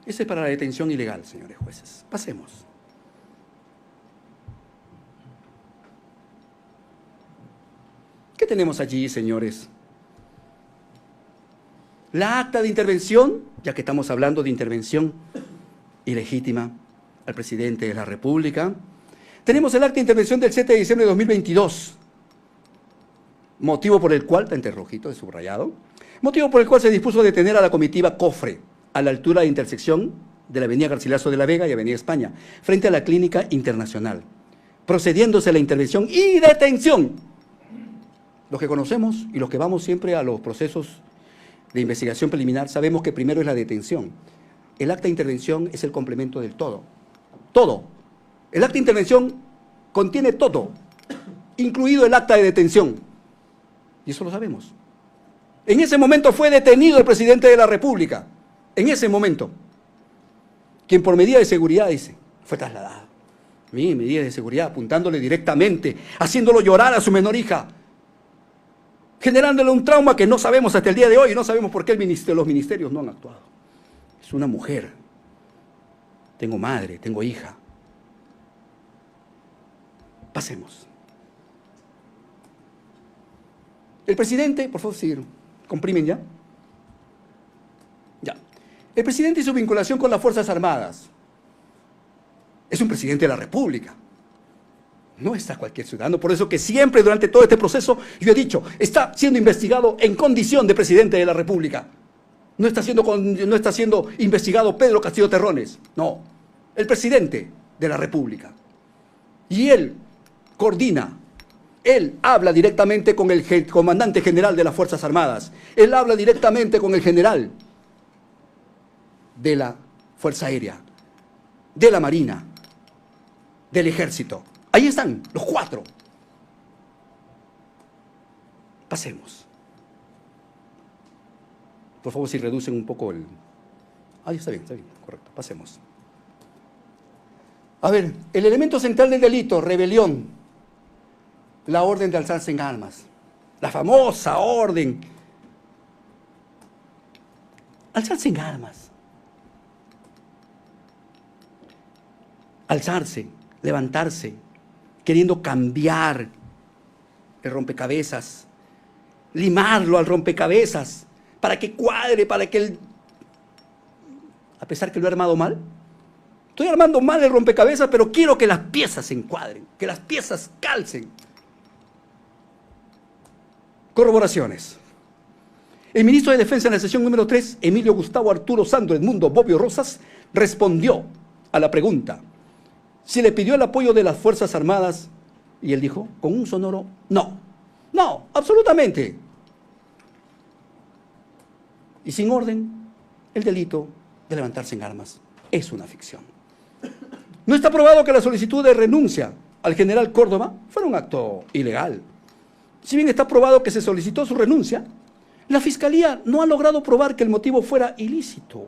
Ese es para la detención ilegal, señores jueces. Pasemos. ¿Qué tenemos allí, señores? La acta de intervención, ya que estamos hablando de intervención ilegítima al presidente de la República. Tenemos el acta de intervención del 7 de diciembre de 2022, motivo por el cual, está entre rojito, de subrayado, motivo por el cual se dispuso detener a la comitiva Cofre a la altura de intersección de la avenida Garcilaso de la Vega y avenida España, frente a la Clínica Internacional, procediéndose a la intervención y detención. Los que conocemos y los que vamos siempre a los procesos de investigación preliminar sabemos que primero es la detención. El acta de intervención es el complemento del todo. Todo. El acta de intervención contiene todo, incluido el acta de detención. Y eso lo sabemos. En ese momento fue detenido el presidente de la República. En ese momento. Quien por medida de seguridad, dice, fue trasladado. Medidas de seguridad, apuntándole directamente, haciéndolo llorar a su menor hija, generándole un trauma que no sabemos hasta el día de hoy y no sabemos por qué los ministerios no han actuado. Es una mujer. Tengo madre, tengo hija. Pasemos. El presidente, por favor, sí, comprimen ya. Ya. El presidente y su vinculación con las Fuerzas Armadas. Es un presidente de la República. No está cualquier ciudadano. Por eso que siempre durante todo este proceso yo he dicho, está siendo investigado en condición de presidente de la República. No está siendo investigado Pedro Castillo Terrones. No, el presidente de la República. Y él coordina. Él habla directamente con el comandante general de las Fuerzas Armadas. Él habla directamente con el general de la Fuerza Aérea, de la Marina, del Ejército. Ahí están, los 4. Pasemos. Por favor, si reducen un poco el... Ahí está bien, correcto, pasemos. A ver, el elemento central del delito, rebelión, la orden de alzarse en armas, la famosa orden. Alzarse en armas. Alzarse, levantarse, queriendo cambiar el rompecabezas, limarlo al rompecabezas, para que cuadre, para que él, a pesar que lo he armado mal, estoy armando mal el rompecabezas, pero quiero que las piezas se encuadren, que las piezas calcen. Corroboraciones. El ministro de Defensa en la sesión número 3, Emilio Gustavo Arturo Sandro Edmundo Bobbio Rosas, respondió a la pregunta si le pidió el apoyo de las Fuerzas Armadas, y él dijo, con un sonoro, no, absolutamente. Y sin orden, el delito de levantarse en armas es una ficción. No está probado que la solicitud de renuncia al general Córdoba fuera un acto ilegal. Si bien está probado que se solicitó su renuncia, la Fiscalía no ha logrado probar que el motivo fuera ilícito.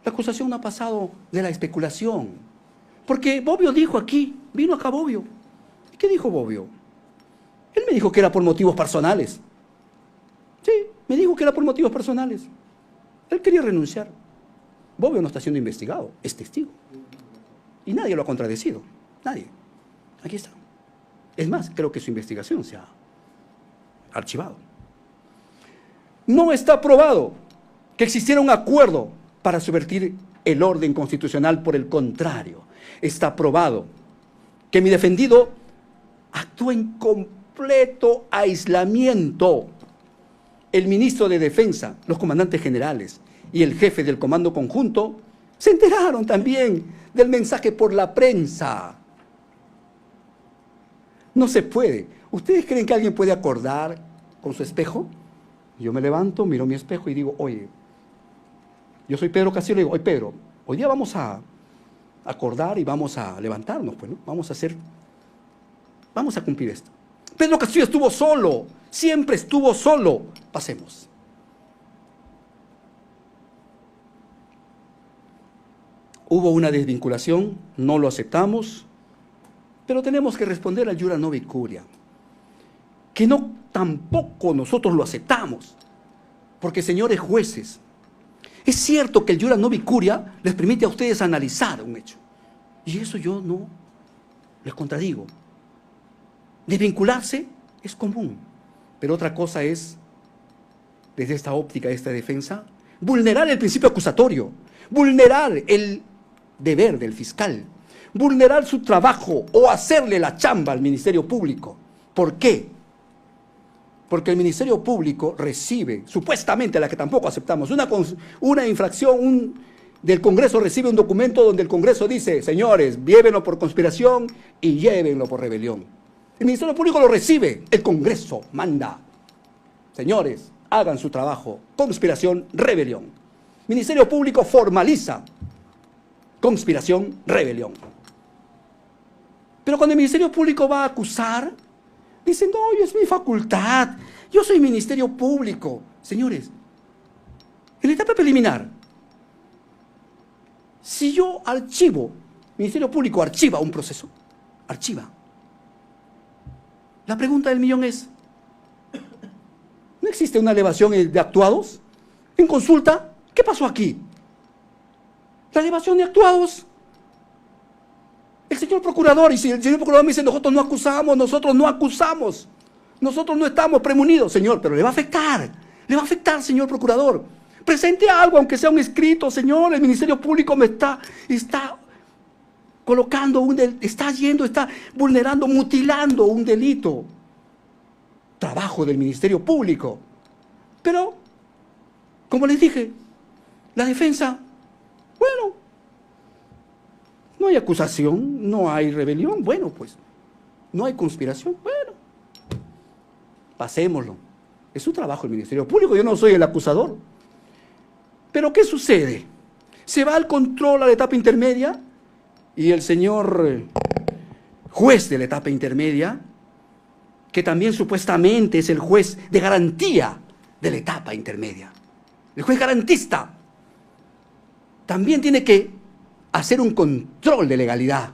La acusación no ha pasado de la especulación. Porque Bobbio dijo aquí, vino acá Bobbio. ¿Y qué dijo Bobbio? Él me dijo que era por motivos personales. Sí, me dijo que era por motivos personales. Él quería renunciar. Bobbio no está siendo investigado, es testigo. Y nadie lo ha contradecido. Nadie. Aquí está. Es más, creo que su investigación se ha archivado. No está probado que existiera un acuerdo para subvertir el orden constitucional. Por el contrario, está probado que mi defendido actuó en completo aislamiento. El ministro de Defensa, los comandantes generales y el jefe del Comando Conjunto se enteraron también del mensaje por la prensa. No se puede. ¿Ustedes creen que alguien puede acordar con su espejo? Yo me levanto, miro mi espejo y digo, oye, yo soy Pedro Castillo, le digo, oye Pedro, hoy día vamos a acordar y vamos a levantarnos, pues, ¿no? Vamos a cumplir esto. Pedro Castillo estuvo solo, siempre estuvo solo. Pasemos. Hubo una desvinculación, no lo aceptamos, pero tenemos que responder al Iura Novi Curia, que no tampoco nosotros lo aceptamos, porque señores jueces, es cierto que el Iura Novi Curia les permite a ustedes analizar un hecho, y eso yo no les contradigo. Desvincularse es común, pero otra cosa es, desde esta óptica, de esta defensa, vulnerar el principio acusatorio, vulnerar el deber del fiscal, vulnerar su trabajo o hacerle la chamba al Ministerio Público. ¿Por qué? Porque el Ministerio Público recibe, supuestamente, a la que tampoco aceptamos, una infracción del Congreso, recibe un documento donde el Congreso dice, señores, llévenlo por conspiración y llévenlo por rebelión. El Ministerio Público lo recibe, el Congreso manda, señores, hagan su trabajo, conspiración, rebelión. Ministerio Público formaliza conspiración, rebelión. Pero cuando el Ministerio Público va a acusar, dicen, no, es mi facultad, Yo soy Ministerio Público, señores. En la etapa preliminar, si yo archivo, Ministerio Público archiva un proceso, archiva. La pregunta del millón es, ¿no existe una elevación de actuados? En consulta, ¿qué pasó aquí? La elevación de actuados. El señor procurador, y si el señor procurador me dice, nosotros no acusamos, nosotros no estamos premunidos, señor, pero le va a afectar, señor procurador. Presente algo, aunque sea un escrito, señor, el Ministerio Público me está colocando está vulnerando, mutilando un delito. Trabajo del Ministerio Público. Pero, como les dije, la defensa, bueno, no hay acusación, no hay rebelión, bueno, pues, no hay conspiración, bueno, pasémoslo. Es su trabajo el Ministerio Público, yo no soy el acusador. Pero ¿qué sucede? Se va al control a la etapa intermedia y el señor juez de la etapa intermedia, que también supuestamente es el juez de garantía de la etapa intermedia, el juez garantista, también tiene que hacer un control de legalidad.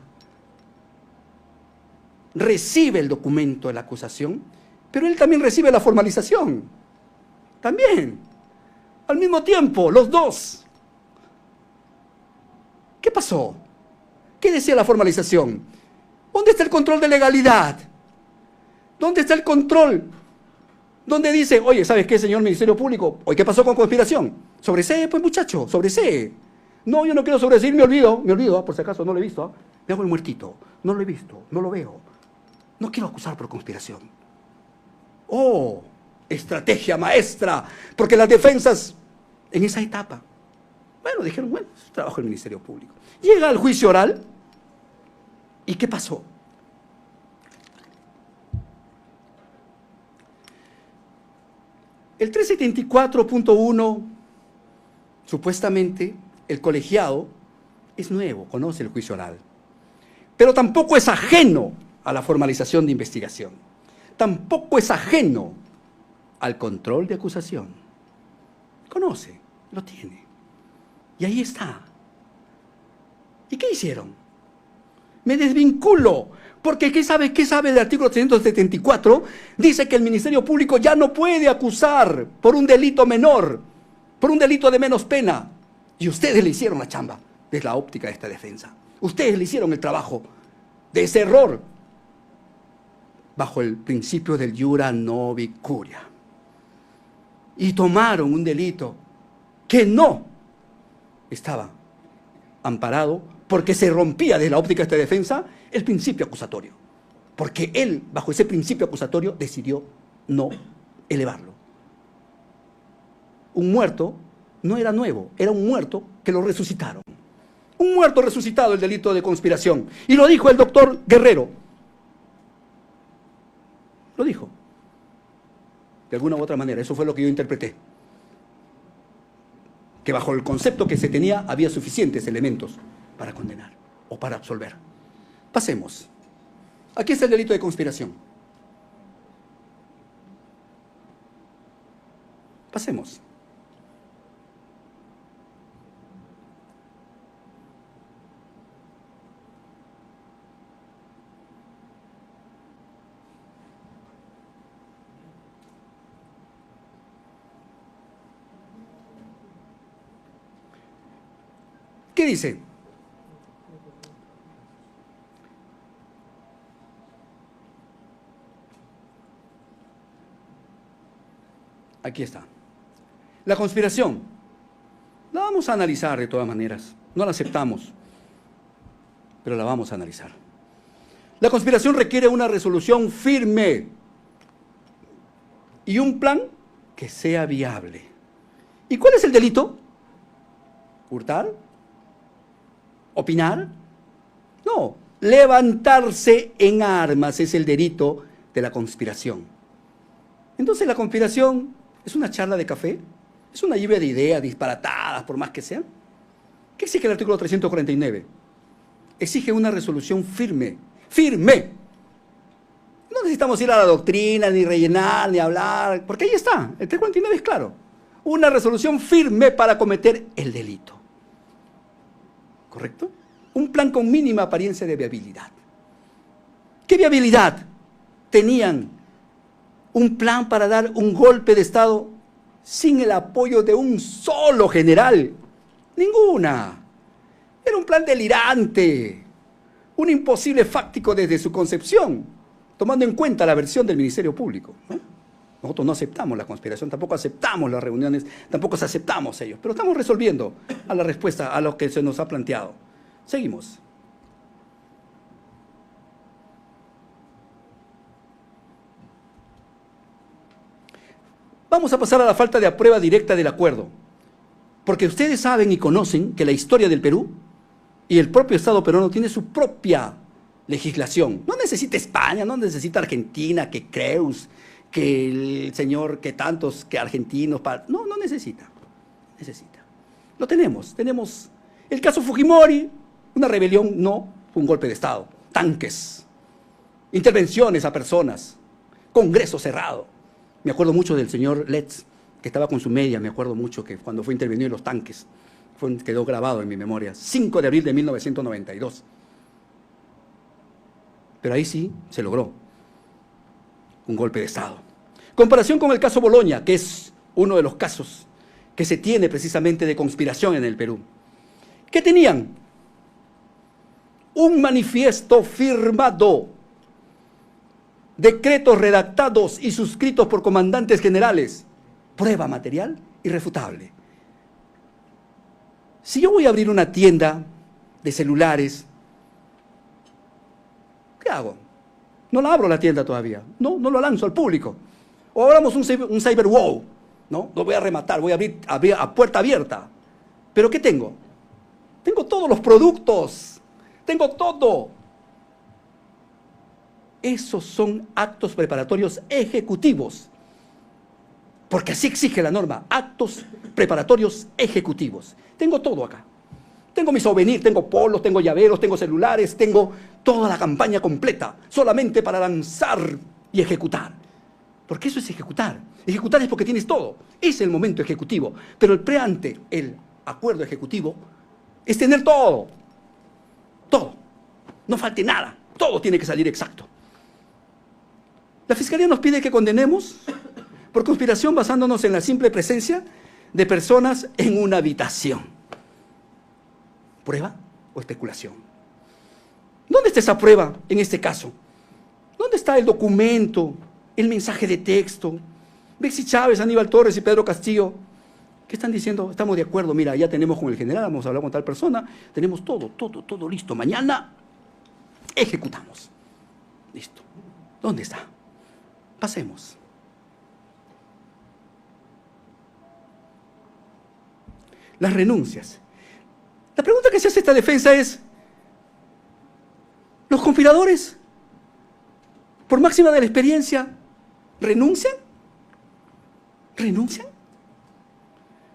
Recibe el documento de la acusación, pero él también recibe la formalización. También. Al mismo tiempo, los dos. ¿Qué pasó? ¿Qué decía la formalización? ¿Dónde está el control de legalidad? ¿Dónde está el control? ¿Dónde dice, oye, ¿sabes qué, señor Ministerio Público? Oye, ¿qué pasó con conspiración? Sobresee, pues, muchacho, sobresee. No, yo no quiero sobreseer, me olvido, por si acaso no lo he visto. Me hago el muertito, no lo he visto, no lo veo. No quiero acusar por conspiración. Oh, estrategia maestra, porque las defensas en esa etapa, bueno, dijeron, bueno, es trabajo del Ministerio Público. Llega al juicio oral, ¿y qué pasó? El 374.1, supuestamente, el colegiado es nuevo, conoce el juicio oral, pero tampoco es ajeno a la formalización de investigación, tampoco es ajeno al control de acusación. Conoce, lo tiene. Y ahí está. ¿Y qué hicieron? Me desvinculo, porque ¿qué sabe del artículo 374? Dice que el Ministerio Público ya no puede acusar por un delito menor, por un delito de menos pena. Y ustedes le hicieron la chamba desde la óptica de esta defensa. Ustedes le hicieron el trabajo de ese error bajo el principio del iura novi curia. Y tomaron un delito que no estaba amparado porque se rompía desde la óptica de esta defensa el principio acusatorio. Porque él, bajo ese principio acusatorio, decidió no elevarlo. Un muerto no era nuevo, era un muerto que lo resucitaron. Un muerto resucitado, el delito de conspiración. Y lo dijo el doctor Guerrero. Lo dijo. De alguna u otra manera, eso fue lo que yo interpreté. Que bajo el concepto que se tenía había suficientes elementos para condenar o para absolver. Pasemos. Aquí está el delito de conspiración. Pasemos. ¿Qué dice? Aquí está. La conspiración. La vamos a analizar de todas maneras. No la aceptamos, pero la vamos a analizar. La conspiración requiere una resolución firme y un plan que sea viable. ¿Y cuál es el delito? ¿Hurtar? ¿Opinar? No, levantarse en armas es el delito de la conspiración. Entonces la conspiración es una charla de café, es una lluvia de ideas disparatadas por más que sean. ¿Qué exige el artículo 349? Exige una resolución firme, firme. No necesitamos ir a la doctrina, ni rellenar, ni hablar, porque ahí está, el 349 es claro. Una resolución firme para cometer el delito. ¿Correcto? Un plan con mínima apariencia de viabilidad. ¿Qué viabilidad tenían? Un plan para dar un golpe de Estado sin el apoyo de un solo general. Ninguna. Era un plan delirante, un imposible fáctico desde su concepción, tomando en cuenta la versión del Ministerio Público, ¿no? Nosotros no aceptamos la conspiración, tampoco aceptamos las reuniones, tampoco aceptamos ellos, pero estamos resolviendo a la respuesta a lo que se nos ha planteado. Seguimos. Vamos a pasar a la falta de aprueba directa del acuerdo, porque ustedes saben y conocen que la historia del Perú y el propio Estado peruano tiene su propia legislación. No necesita España, no necesita Argentina, que Creus, que el señor, que tantos, que argentinos, no necesita, Lo tenemos el caso Fujimori, una rebelión, no, fue un golpe de Estado, tanques, intervenciones a personas, congreso cerrado. Me acuerdo mucho del señor Letts, que estaba con su media, me acuerdo mucho que cuando fue intervenido en los tanques, quedó grabado en mi memoria, 5 de abril de 1992. Pero ahí sí se logró un golpe de Estado. Comparación con el caso Boloña, que es uno de los casos que se tiene precisamente de conspiración en el Perú. ¿Qué tenían? Un manifiesto firmado, decretos redactados y suscritos por comandantes generales, prueba material irrefutable. Si yo voy a abrir una tienda de celulares, ¿qué hago? No la abro la tienda todavía, no lo lanzo al público. O abramos un cyber wow, ¿no? Lo voy a rematar, voy a abrir a puerta abierta. ¿Pero qué tengo? Tengo todos los productos, tengo todo. Esos son actos preparatorios ejecutivos, porque así exige la norma, actos preparatorios ejecutivos. Tengo todo acá. Tengo mi souvenir, tengo polos, tengo llaveros, tengo celulares, tengo toda la campaña completa, solamente para lanzar y ejecutar. Porque eso es ejecutar. Ejecutar es porque tienes todo. Es el momento ejecutivo. Pero el preante, el acuerdo ejecutivo, es tener todo. Todo. No falte nada. Todo tiene que salir exacto. La Fiscalía nos pide que condenemos por conspiración basándonos en la simple presencia de personas en una habitación. ¿Prueba o especulación? ¿Dónde está esa prueba en este caso? ¿Dónde está el documento, el mensaje de texto? Bexy Chávez, Aníbal Torres y Pedro Castillo, ¿qué están diciendo? Estamos de acuerdo, mira, ya tenemos con el general, vamos a hablar con tal persona, tenemos todo listo. Mañana ejecutamos. Listo. ¿Dónde está? Pasemos. Las renuncias. La pregunta que se hace esta defensa es, ¿los conspiradores, por máxima de la experiencia, renuncian? ¿Renuncian?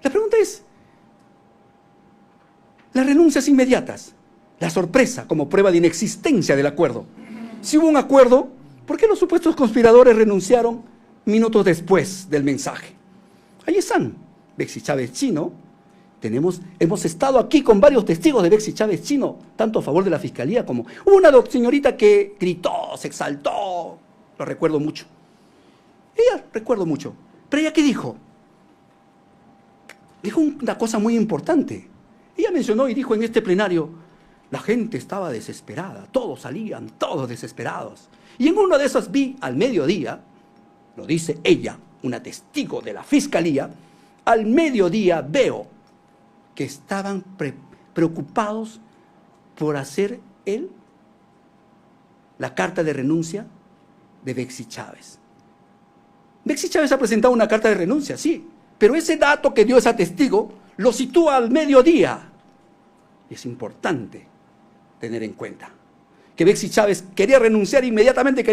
La pregunta es, las renuncias inmediatas, la sorpresa como prueba de inexistencia del acuerdo. Si hubo un acuerdo, ¿por qué los supuestos conspiradores renunciaron minutos después del mensaje? Ahí están, Bexy Chávez Chino. Hemos estado aquí con varios testigos de Bexy Chávez Chino, tanto a favor de la Fiscalía como una señorita que gritó, se exaltó, lo recuerdo mucho. Recuerdo mucho. Pero ella, ¿qué dijo? Dijo una cosa muy importante. Ella mencionó y dijo en este plenario, la gente estaba desesperada, todos salían, todos desesperados. Y en una de esas vi al mediodía, lo dice ella, una testigo de la Fiscalía, al mediodía veo que estaban preocupados por hacer la carta de renuncia de Bexy Chávez. Bexy Chávez ha presentado una carta de renuncia, sí, pero ese dato que dio esa testigo lo sitúa al mediodía. Y es importante tener en cuenta que Bexy Chávez quería renunciar inmediatamente,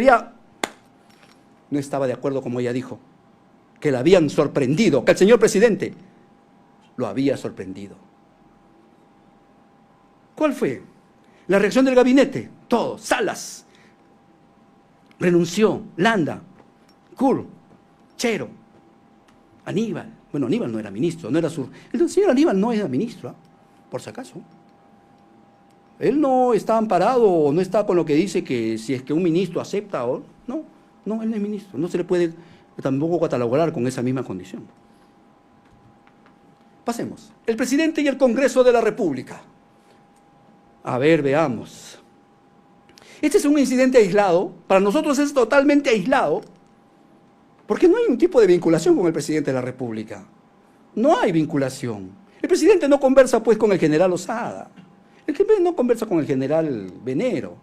no estaba de acuerdo, como ella dijo, que la habían sorprendido, que el señor presidente lo había sorprendido. ¿Cuál fue la reacción del gabinete? Todo, Salas, renunció, Landa, Kur, Chero, Aníbal. Bueno, Aníbal no era ministro, no era sur. El señor Aníbal no era ministro, por si acaso. Él no está amparado o no está con lo que dice que si es que un ministro acepta o no. No, él no es ministro. No se le puede tampoco catalogar con esa misma condición. Pasemos. El presidente y el Congreso de la República. A ver, veamos. Este es un incidente aislado. Para nosotros es totalmente aislado. Porque no hay un tipo de vinculación con el presidente de la República. No hay vinculación. El presidente no conversa pues con el general Osada. El que no conversa con el general Venero.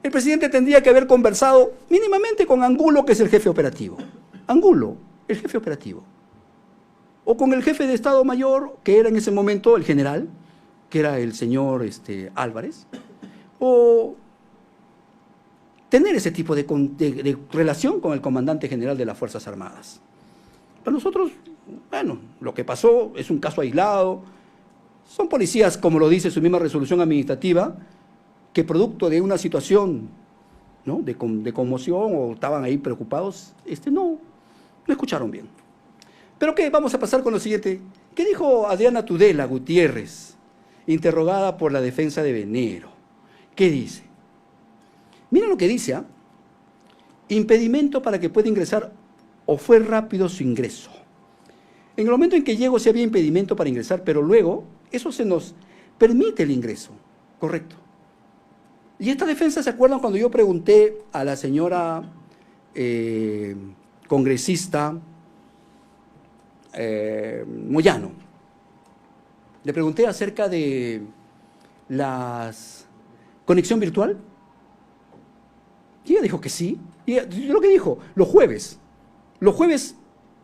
El presidente tendría que haber conversado mínimamente con Angulo, que es el jefe operativo. Angulo, el jefe operativo. O con el jefe de Estado Mayor, que era en ese momento el general, que era el señor Álvarez. O tener ese tipo de relación con el comandante general de las Fuerzas Armadas. Para nosotros, bueno, lo que pasó es un caso aislado. Son policías, como lo dice su misma resolución administrativa, que producto de una situación, ¿no?, de conmoción o estaban ahí preocupados, no escucharon bien. ¿Pero qué? Vamos a pasar con lo siguiente. ¿Qué dijo Adriana Tudela Gutiérrez, interrogada por la defensa de Venero? ¿Qué dice? Miren lo que dice, ¿ah? Impedimento para que pueda ingresar o fue rápido su ingreso. En el momento en que llego sí había impedimento para ingresar, pero luego eso se nos permite el ingreso, correcto. Y esta defensa, ¿se acuerdan cuando yo pregunté a la señora congresista Moyano? Le pregunté acerca de la conexión virtual. Y ella dijo que sí. Y lo que dijo, los jueves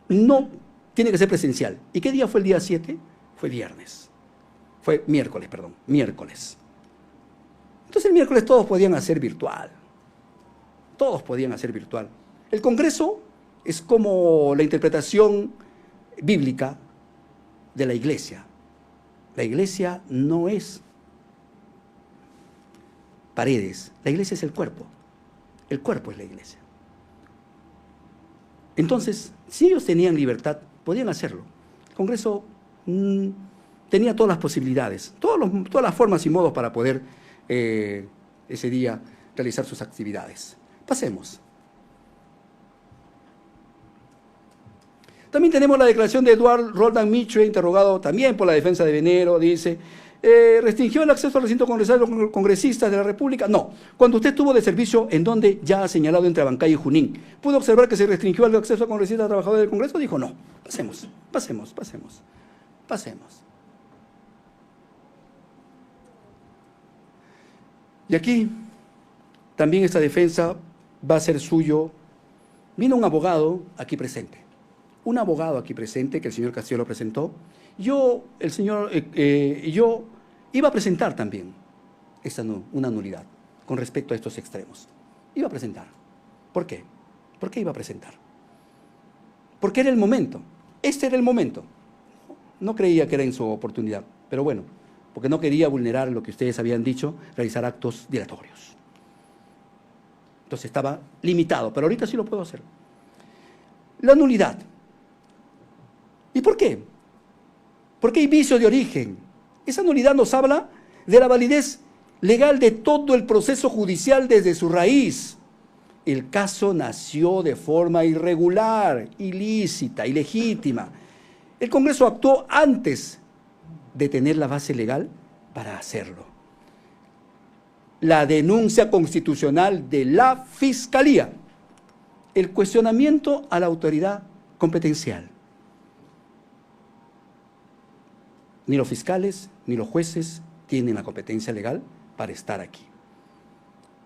no tiene que ser presencial. ¿Y qué día fue el día 7? Fue viernes. Fue miércoles, perdón, miércoles. Entonces el miércoles todos podían hacer virtual. Todos podían hacer virtual. El Congreso es como la interpretación bíblica de la iglesia. La iglesia no es paredes, la iglesia es el cuerpo. El cuerpo es la iglesia. Entonces, si ellos tenían libertad, podían hacerlo. El Congreso tenía todas las posibilidades, todas las formas y modos para poder ese día realizar sus actividades. Pasemos. También tenemos la declaración de Eduardo Roldán Mitre, interrogado también por la defensa de Venero. Dice, ¿restringió el acceso al recinto congresal de los congresistas de la República? No. Cuando usted estuvo de servicio, ¿en donde ya ha señalado entre Abancay y Junín? ¿Pudo observar que se restringió el acceso a congresistas trabajadores del Congreso? Dijo, no. Pasemos. Y aquí, también esta defensa va a ser suyo. Vino un abogado aquí presente. Un abogado aquí presente, que el señor Castillo lo presentó. Yo iba a presentar también una nulidad con respecto a estos extremos. Iba a presentar. ¿Por qué? ¿Por qué iba a presentar? Porque era el momento. Este era el momento. No creía que era en su oportunidad, pero bueno, porque no quería vulnerar lo que ustedes habían dicho, realizar actos dilatorios. Entonces estaba limitado, pero ahorita sí lo puedo hacer. La nulidad. ¿Y por qué? Porque hay vicio de origen. Esa nulidad nos habla de la validez legal de todo el proceso judicial desde su raíz. El caso nació de forma irregular, ilícita, ilegítima. El Congreso actuó antes de tener la base legal para hacerlo. La denuncia constitucional de la Fiscalía. El cuestionamiento a la autoridad competencial. Ni los fiscales ni los jueces tienen la competencia legal para estar aquí.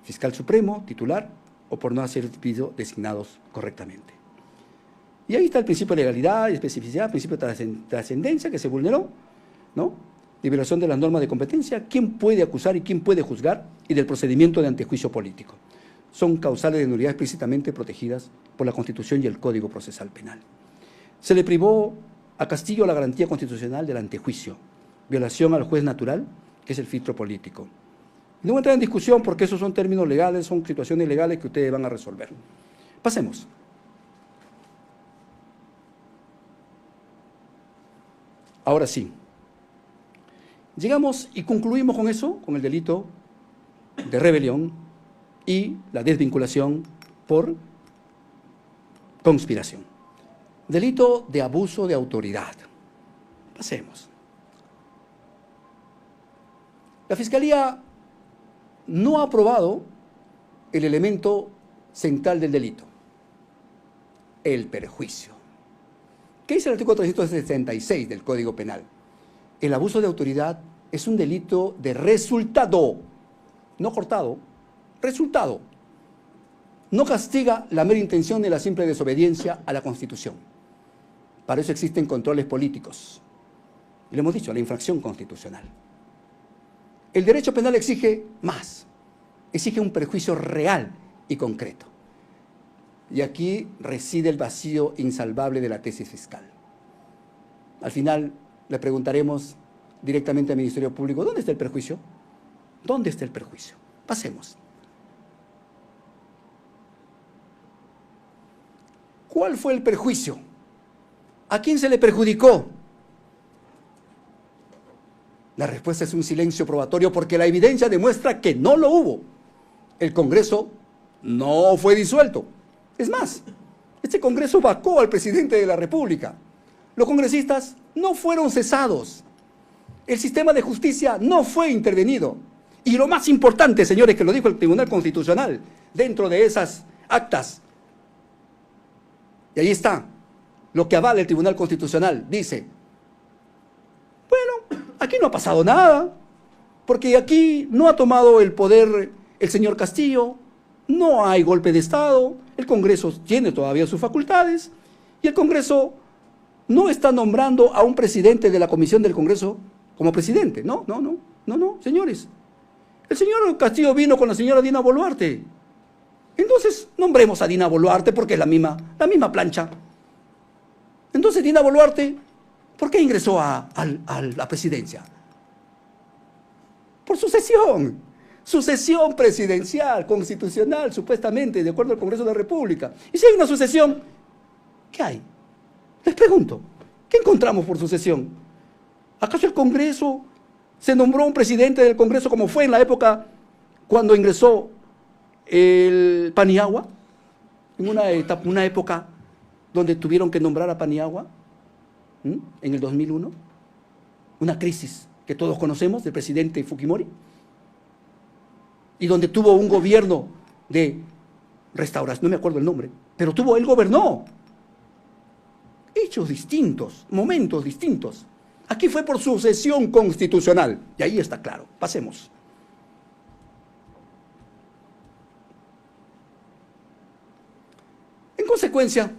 Fiscal Supremo, titular, o por no haber sido designados correctamente. Y ahí está el principio de legalidad, especificidad, principio de trascendencia que se vulneró, ¿no? Liberación de las normas de competencia, quién puede acusar y quién puede juzgar, y del procedimiento de antejuicio político. Son causales de nulidad explícitamente protegidas por la Constitución y el Código Procesal Penal. Se le privó a Castillo la garantía constitucional del antejuicio, violación al juez natural, que es el filtro político. No voy a entrar en discusión porque esos son términos legales, son situaciones legales que ustedes van a resolver. Pasemos. Ahora sí. Llegamos y concluimos con eso, con el delito de rebelión y la desvinculación por conspiración. Delito de abuso de autoridad. Pasemos. La Fiscalía no ha aprobado el elemento central del delito, el perjuicio. ¿Qué dice el artículo 366 del Código Penal? El abuso de autoridad es un delito de resultado, no cortado, resultado. No castiga la mera intención ni la simple desobediencia a la Constitución. Para eso existen controles políticos. Y lo hemos dicho, la infracción constitucional. El derecho penal exige más, exige un perjuicio real y concreto. Y aquí reside el vacío insalvable de la tesis fiscal. Al final le preguntaremos directamente al Ministerio Público, ¿dónde está el perjuicio? ¿Dónde está el perjuicio? Pasemos. ¿Cuál fue el perjuicio? ¿A quién se le perjudicó? La respuesta es un silencio probatorio porque la evidencia demuestra que no lo hubo. El Congreso no fue disuelto. Es más, este Congreso vacó al presidente de la República. Los congresistas no fueron cesados. El sistema de justicia no fue intervenido. Y lo más importante, señores, que lo dijo el Tribunal Constitucional, dentro de esas actas, y ahí está, lo que avala el Tribunal Constitucional, dice, bueno, aquí no ha pasado nada, porque aquí no ha tomado el poder el señor Castillo, no hay golpe de Estado, el Congreso tiene todavía sus facultades, y el Congreso no está nombrando a un presidente de la Comisión del Congreso como presidente. No, señores. El señor Castillo vino con la señora Dina Boluarte. Entonces, nombremos a Dina Boluarte porque es la misma plancha. Entonces, Dina Boluarte, ¿por qué ingresó a la presidencia? Por sucesión presidencial, constitucional, supuestamente, de acuerdo al Congreso de la República. Y si hay una sucesión, ¿qué hay? Les pregunto, ¿qué encontramos por sucesión? ¿Acaso el Congreso se nombró un presidente del Congreso como fue en la época cuando ingresó el Paniagua? En una época donde tuvieron que nombrar a Paniagua, en el 2001, una crisis que todos conocemos del presidente Fujimori, y donde tuvo un gobierno de restauración, no me acuerdo el nombre, pero él gobernó. Hechos distintos, momentos distintos. Aquí fue por sucesión constitucional, y ahí está claro. Pasemos. En consecuencia,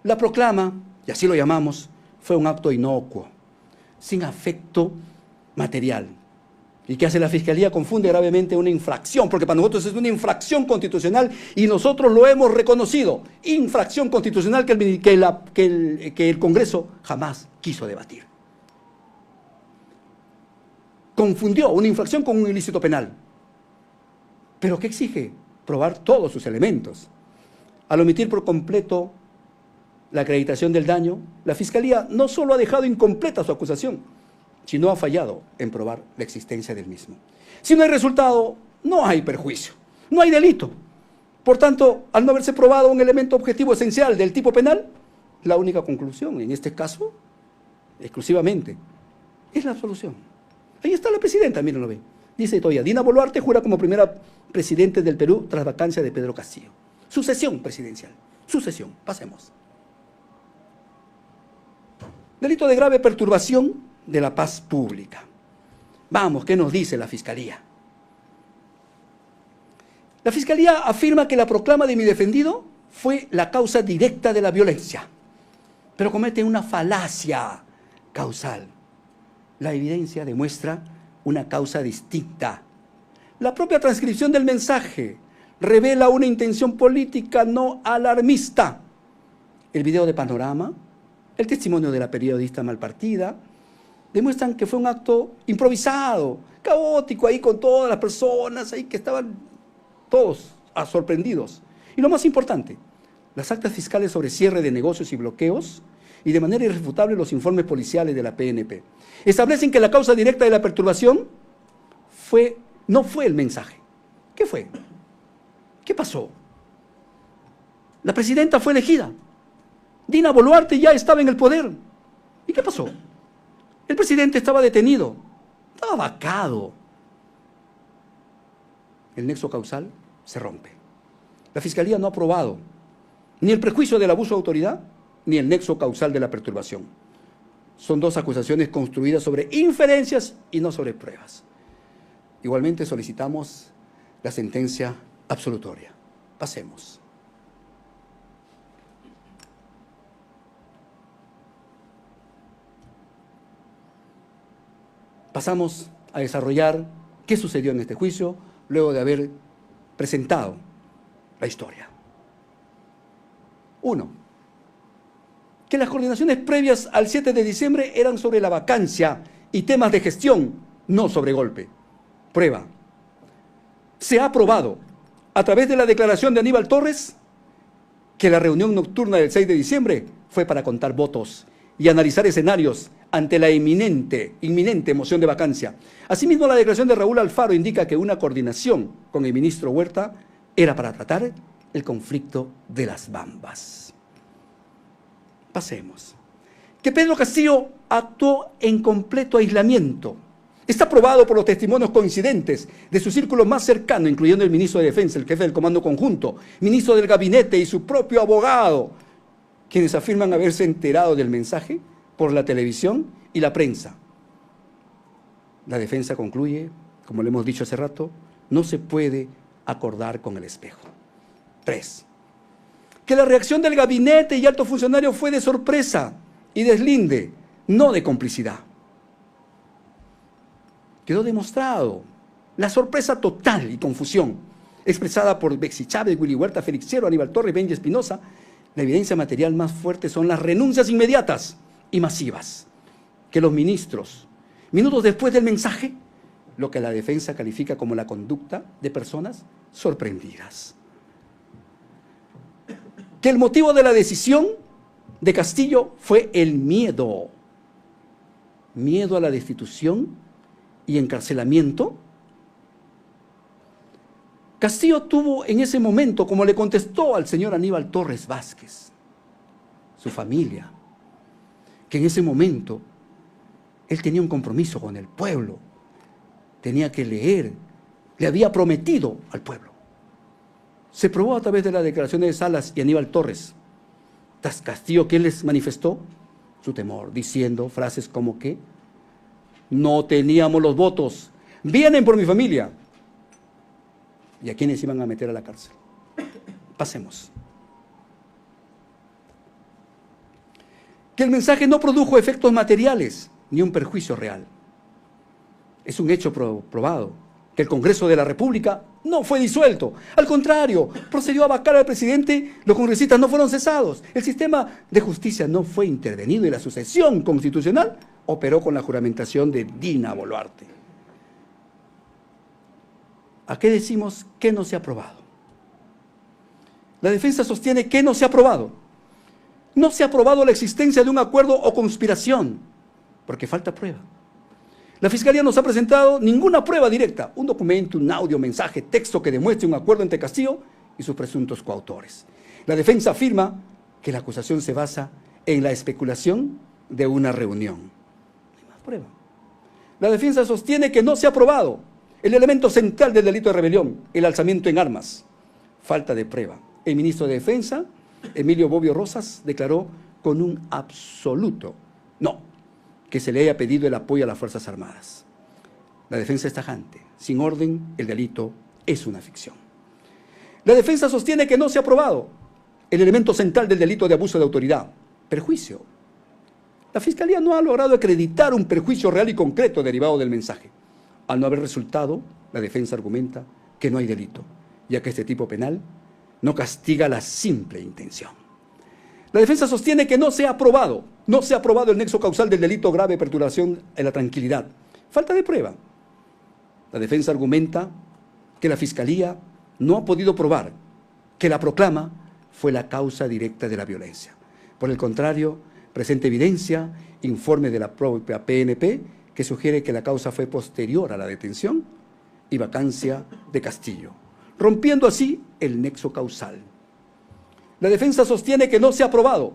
la proclama, y así lo llamamos, fue un acto inocuo, sin afecto material. ¿Y qué hace la Fiscalía? Confunde gravemente una infracción, porque para nosotros es una infracción constitucional y nosotros lo hemos reconocido. Infracción constitucional que el Congreso jamás quiso debatir. Confundió una infracción con un ilícito penal. ¿Pero qué exige? Probar todos sus elementos. Al omitir por completo la acreditación del daño, la Fiscalía no solo ha dejado incompleta su acusación, sino ha fallado en probar la existencia del mismo. Si no hay resultado, no hay perjuicio, no hay delito. Por tanto, al no haberse probado un elemento objetivo esencial del tipo penal, la única conclusión, en este caso, exclusivamente, es la absolución. Ahí está la presidenta, mírenlo bien. Dice todavía, Dina Boluarte jura como primera presidente del Perú tras vacancia de Pedro Castillo. Sucesión presidencial, sucesión, pasemos. Delito de grave perturbación de la paz pública. Vamos, ¿qué nos dice la Fiscalía? La Fiscalía afirma que la proclama de mi defendido fue la causa directa de la violencia, pero comete una falacia causal. La evidencia demuestra una causa distinta. La propia transcripción del mensaje revela una intención política no alarmista. El video de Panorama, el testimonio de la periodista malpartida, demuestran que fue un acto improvisado, caótico ahí con todas las personas ahí que estaban todos sorprendidos. Y lo más importante, las actas fiscales sobre cierre de negocios y bloqueos y de manera irrefutable los informes policiales de la PNP. Establecen que la causa directa de la perturbación no fue el mensaje. ¿Qué fue? ¿Qué pasó? La presidenta fue elegida. Dina Boluarte ya estaba en el poder. ¿Y qué pasó? El presidente estaba detenido, estaba vacado. El nexo causal se rompe. La Fiscalía no ha probado ni el prejuicio del abuso de autoridad, ni el nexo causal de la perturbación. Son dos acusaciones construidas sobre inferencias y no sobre pruebas. Igualmente solicitamos la sentencia absolutoria. Pasemos. Pasamos a desarrollar qué sucedió en este juicio luego de haber presentado la historia. 1. Que las coordinaciones previas al 7 de diciembre eran sobre la vacancia y temas de gestión, no sobre golpe. Prueba. Se ha probado, a través de la declaración de Aníbal Torres, que la reunión nocturna del 6 de diciembre fue para contar votos y analizar escenarios ante la inminente moción de vacancia. Asimismo, la declaración de Raúl Alfaro indica que una coordinación con el ministro Huerta era para tratar el conflicto de las Bambas. Pasemos. Que Pedro Castillo actuó en completo aislamiento. Está probado por los testimonios coincidentes de su círculo más cercano, incluyendo el ministro de Defensa, el jefe del Comando Conjunto, ministro del Gabinete y su propio abogado, quienes afirman haberse enterado del mensaje por la televisión y la prensa. La defensa concluye, como le hemos dicho hace rato, no se puede acordar con el espejo. 3. Que la reacción del gabinete y alto funcionario fue de sorpresa y deslinde, no de complicidad. Quedó demostrado la sorpresa total y confusión expresada por Bexy Chávez, Willy Huerta, Félix Cero, Aníbal Torres, Benji Espinosa. La evidencia material más fuerte son las renuncias inmediatas y masivas que los ministros, minutos después del mensaje, lo que la defensa califica como la conducta de personas sorprendidas. Que el motivo de la decisión de Castillo fue el miedo. Miedo a la destitución y encarcelamiento. Castillo tuvo en ese momento, como le contestó al señor Aníbal Torres Vázquez, su familia, que en ese momento él tenía un compromiso con el pueblo, tenía que leer, le había prometido al pueblo. Se probó a través de las declaraciones de Salas y Aníbal Torres. Tras Castillo, ¿qué les manifestó? Su temor, diciendo frases como que no teníamos los votos, vienen por mi familia. ¿Y a quiénes iban a meter a la cárcel? Pasemos. Que el mensaje no produjo efectos materiales ni un perjuicio real. Es un hecho probado que el Congreso de la República no fue disuelto. Al contrario, procedió a vacar al presidente, los congresistas no fueron cesados. El sistema de justicia no fue intervenido y la sucesión constitucional operó con la juramentación de Dina Boluarte. ¿A qué decimos que no se ha aprobado? La defensa sostiene que no se ha aprobado. No se ha aprobado la existencia de un acuerdo o conspiración, porque falta prueba. La Fiscalía no nos ha presentado ninguna prueba directa, un documento, un audio, mensaje, texto que demuestre un acuerdo entre Castillo y sus presuntos coautores. La defensa afirma que la acusación se basa en la especulación de una reunión. No hay más prueba. La defensa sostiene que no se ha aprobado el elemento central del delito de rebelión, el alzamiento en armas. Falta de prueba. El ministro de Defensa, Emilio Bobbio Rosas, declaró con un absoluto no que se le haya pedido el apoyo a las Fuerzas Armadas. La defensa es tajante. Sin orden, el delito es una ficción. La defensa sostiene que no se ha aprobado el elemento central del delito de abuso de autoridad, perjuicio. La Fiscalía no ha logrado acreditar un perjuicio real y concreto derivado del mensaje. Al no haber resultado, la defensa argumenta que no hay delito, ya que este tipo penal no castiga la simple intención. La defensa sostiene que no se ha aprobado el nexo causal del delito grave de perturbación de la tranquilidad. Falta de prueba. La defensa argumenta que la Fiscalía no ha podido probar que la proclama fue la causa directa de la violencia. Por el contrario, presenta evidencia, informe de la propia PNP, que sugiere que la causa fue posterior a la detención y vacancia de Castillo, rompiendo así el nexo causal. La defensa sostiene que no se ha probado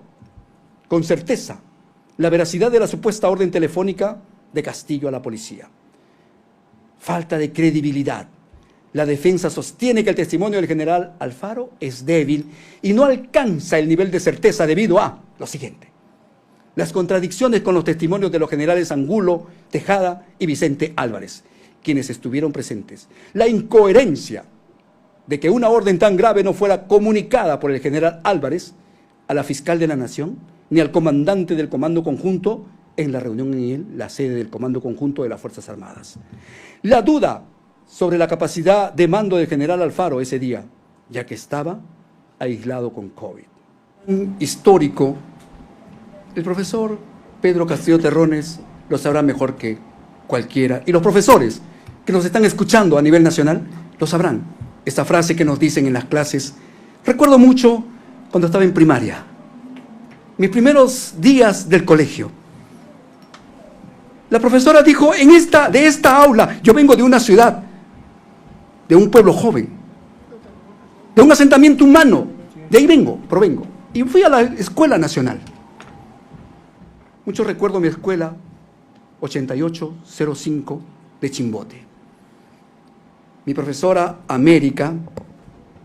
con certeza la veracidad de la supuesta orden telefónica de Castillo a la policía. Falta de credibilidad. La defensa sostiene que el testimonio del general Alfaro es débil y no alcanza el nivel de certeza debido a lo siguiente: las contradicciones con los testimonios de los generales Angulo, Tejada y Vicente Álvarez, quienes estuvieron presentes. La incoherencia de que una orden tan grave no fuera comunicada por el general Álvarez a la fiscal de la Nación ni al comandante del Comando Conjunto en la reunión en la sede del Comando Conjunto de las Fuerzas Armadas. La duda sobre la capacidad de mando del general Alfaro ese día, ya que estaba aislado con COVID. Un histórico, el profesor Pedro Castillo Terrones lo sabrá mejor que cualquiera, y los profesores que nos están escuchando a nivel nacional lo sabrán. Esta frase que nos dicen en las clases, recuerdo mucho cuando estaba en primaria, mis primeros días del colegio. La profesora dijo, de esta aula, yo vengo de una ciudad, de un pueblo joven, de un asentamiento humano, de ahí provengo, y fui a la Escuela Nacional. Mucho recuerdo mi escuela, 8805 de Chimbote. Mi profesora América,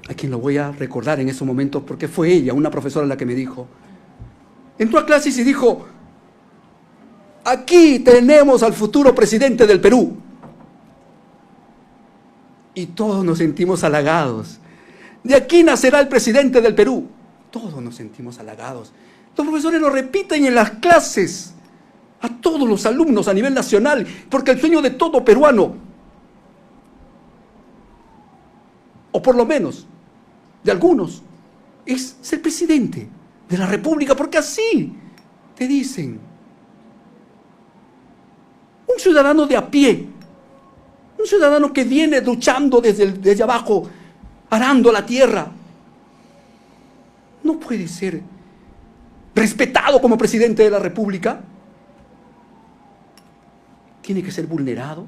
a quien lo voy a recordar en esos momentos porque fue ella, una profesora la que me dijo, entró a clases y dijo, aquí tenemos al futuro presidente del Perú. Y todos nos sentimos halagados. De aquí nacerá el presidente del Perú. Todos nos sentimos halagados. Los profesores lo repiten en las clases a todos los alumnos a nivel nacional, porque el sueño de todo peruano, o por lo menos de algunos, es ser presidente de la República, porque así te dicen. Un ciudadano de a pie, un ciudadano que viene luchando desde abajo, arando la tierra, no puede ser respetado como presidente de la República. Tiene que ser vulnerado.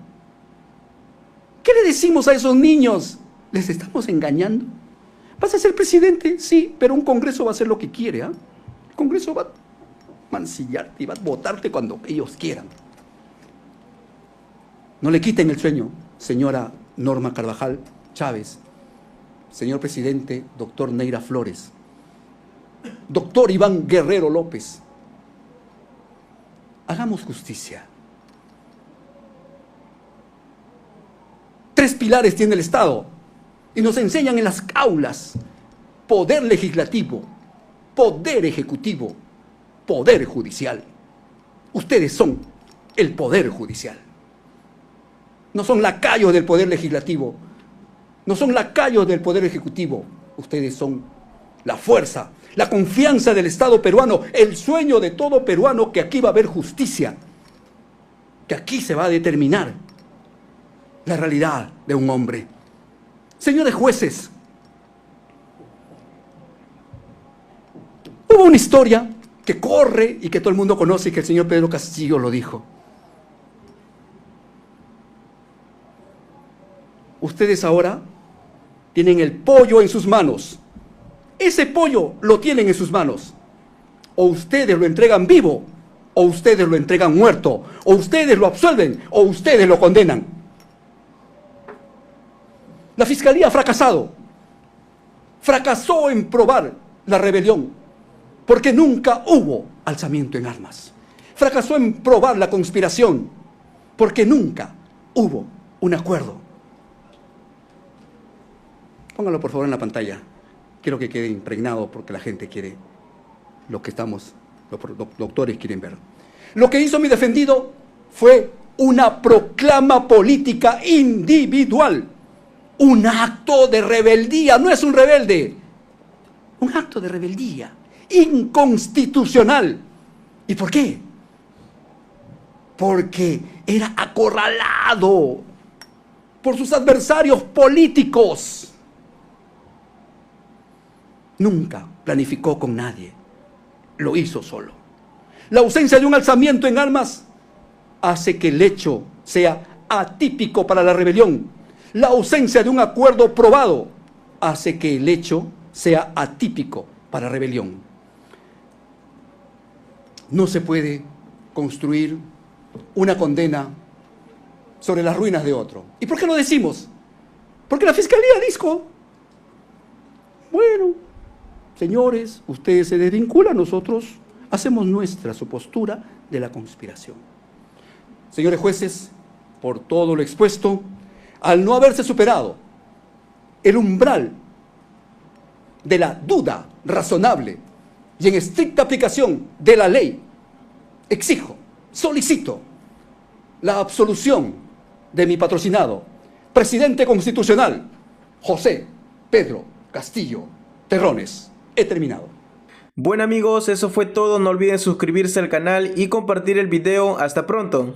¿Qué le decimos a esos niños? ¿Les estamos engañando? ¿Vas a ser presidente? Sí, pero un Congreso va a hacer lo que quiere. El Congreso va a mancillarte y va a votarte cuando ellos quieran. No le quiten el sueño, señora Norma Carvajal Chávez, señor presidente, doctor Neira Flores, doctor Iván Guerrero López. Hagamos justicia. 3 pilares tiene el Estado y nos enseñan en las aulas: poder legislativo, poder ejecutivo, poder judicial. Ustedes son el poder judicial. No son lacayos del poder legislativo, no son lacayos del poder ejecutivo. Ustedes son la fuerza, la confianza del Estado peruano, el sueño de todo peruano, que aquí va a haber justicia, que aquí se va a determinar la realidad de un hombre. Señores jueces, hubo una historia que corre y que todo el mundo conoce y que el señor Pedro Castillo lo dijo. Ustedes ahora tienen el pollo en sus manos. Ese pollo lo tienen en sus manos. O ustedes lo entregan vivo, o ustedes lo entregan muerto, o ustedes lo absuelven, o ustedes lo condenan. La Fiscalía ha fracasado. Fracasó en probar la rebelión, porque nunca hubo alzamiento en armas. Fracasó en probar la conspiración, porque nunca hubo un acuerdo. Póngalo por favor en la pantalla. Quiero que quede impregnado porque la gente quiere lo que los doctores quieren ver. Lo que hizo mi defendido fue una proclama política individual. Un acto de rebeldía. No es un rebelde. Un acto de rebeldía. Inconstitucional. ¿Y por qué? Porque era acorralado por sus adversarios políticos. Nunca planificó con nadie, lo hizo solo. La ausencia de un alzamiento en armas hace que el hecho sea atípico para la rebelión. La ausencia de un acuerdo probado hace que el hecho sea atípico para la rebelión. No se puede construir una condena sobre las ruinas de otro. ¿Y por qué lo decimos? Porque la Fiscalía dijo, bueno, señores, ustedes se desvinculan, nosotros hacemos nuestra su postura de la conspiración. Señores jueces, por todo lo expuesto, al no haberse superado el umbral de la duda razonable y en estricta aplicación de la ley, exijo, solicito la absolución de mi patrocinado, presidente constitucional, José Pedro Castillo Terrones. He terminado. Bueno amigos, eso fue todo. No olviden suscribirse al canal y compartir el video. Hasta pronto.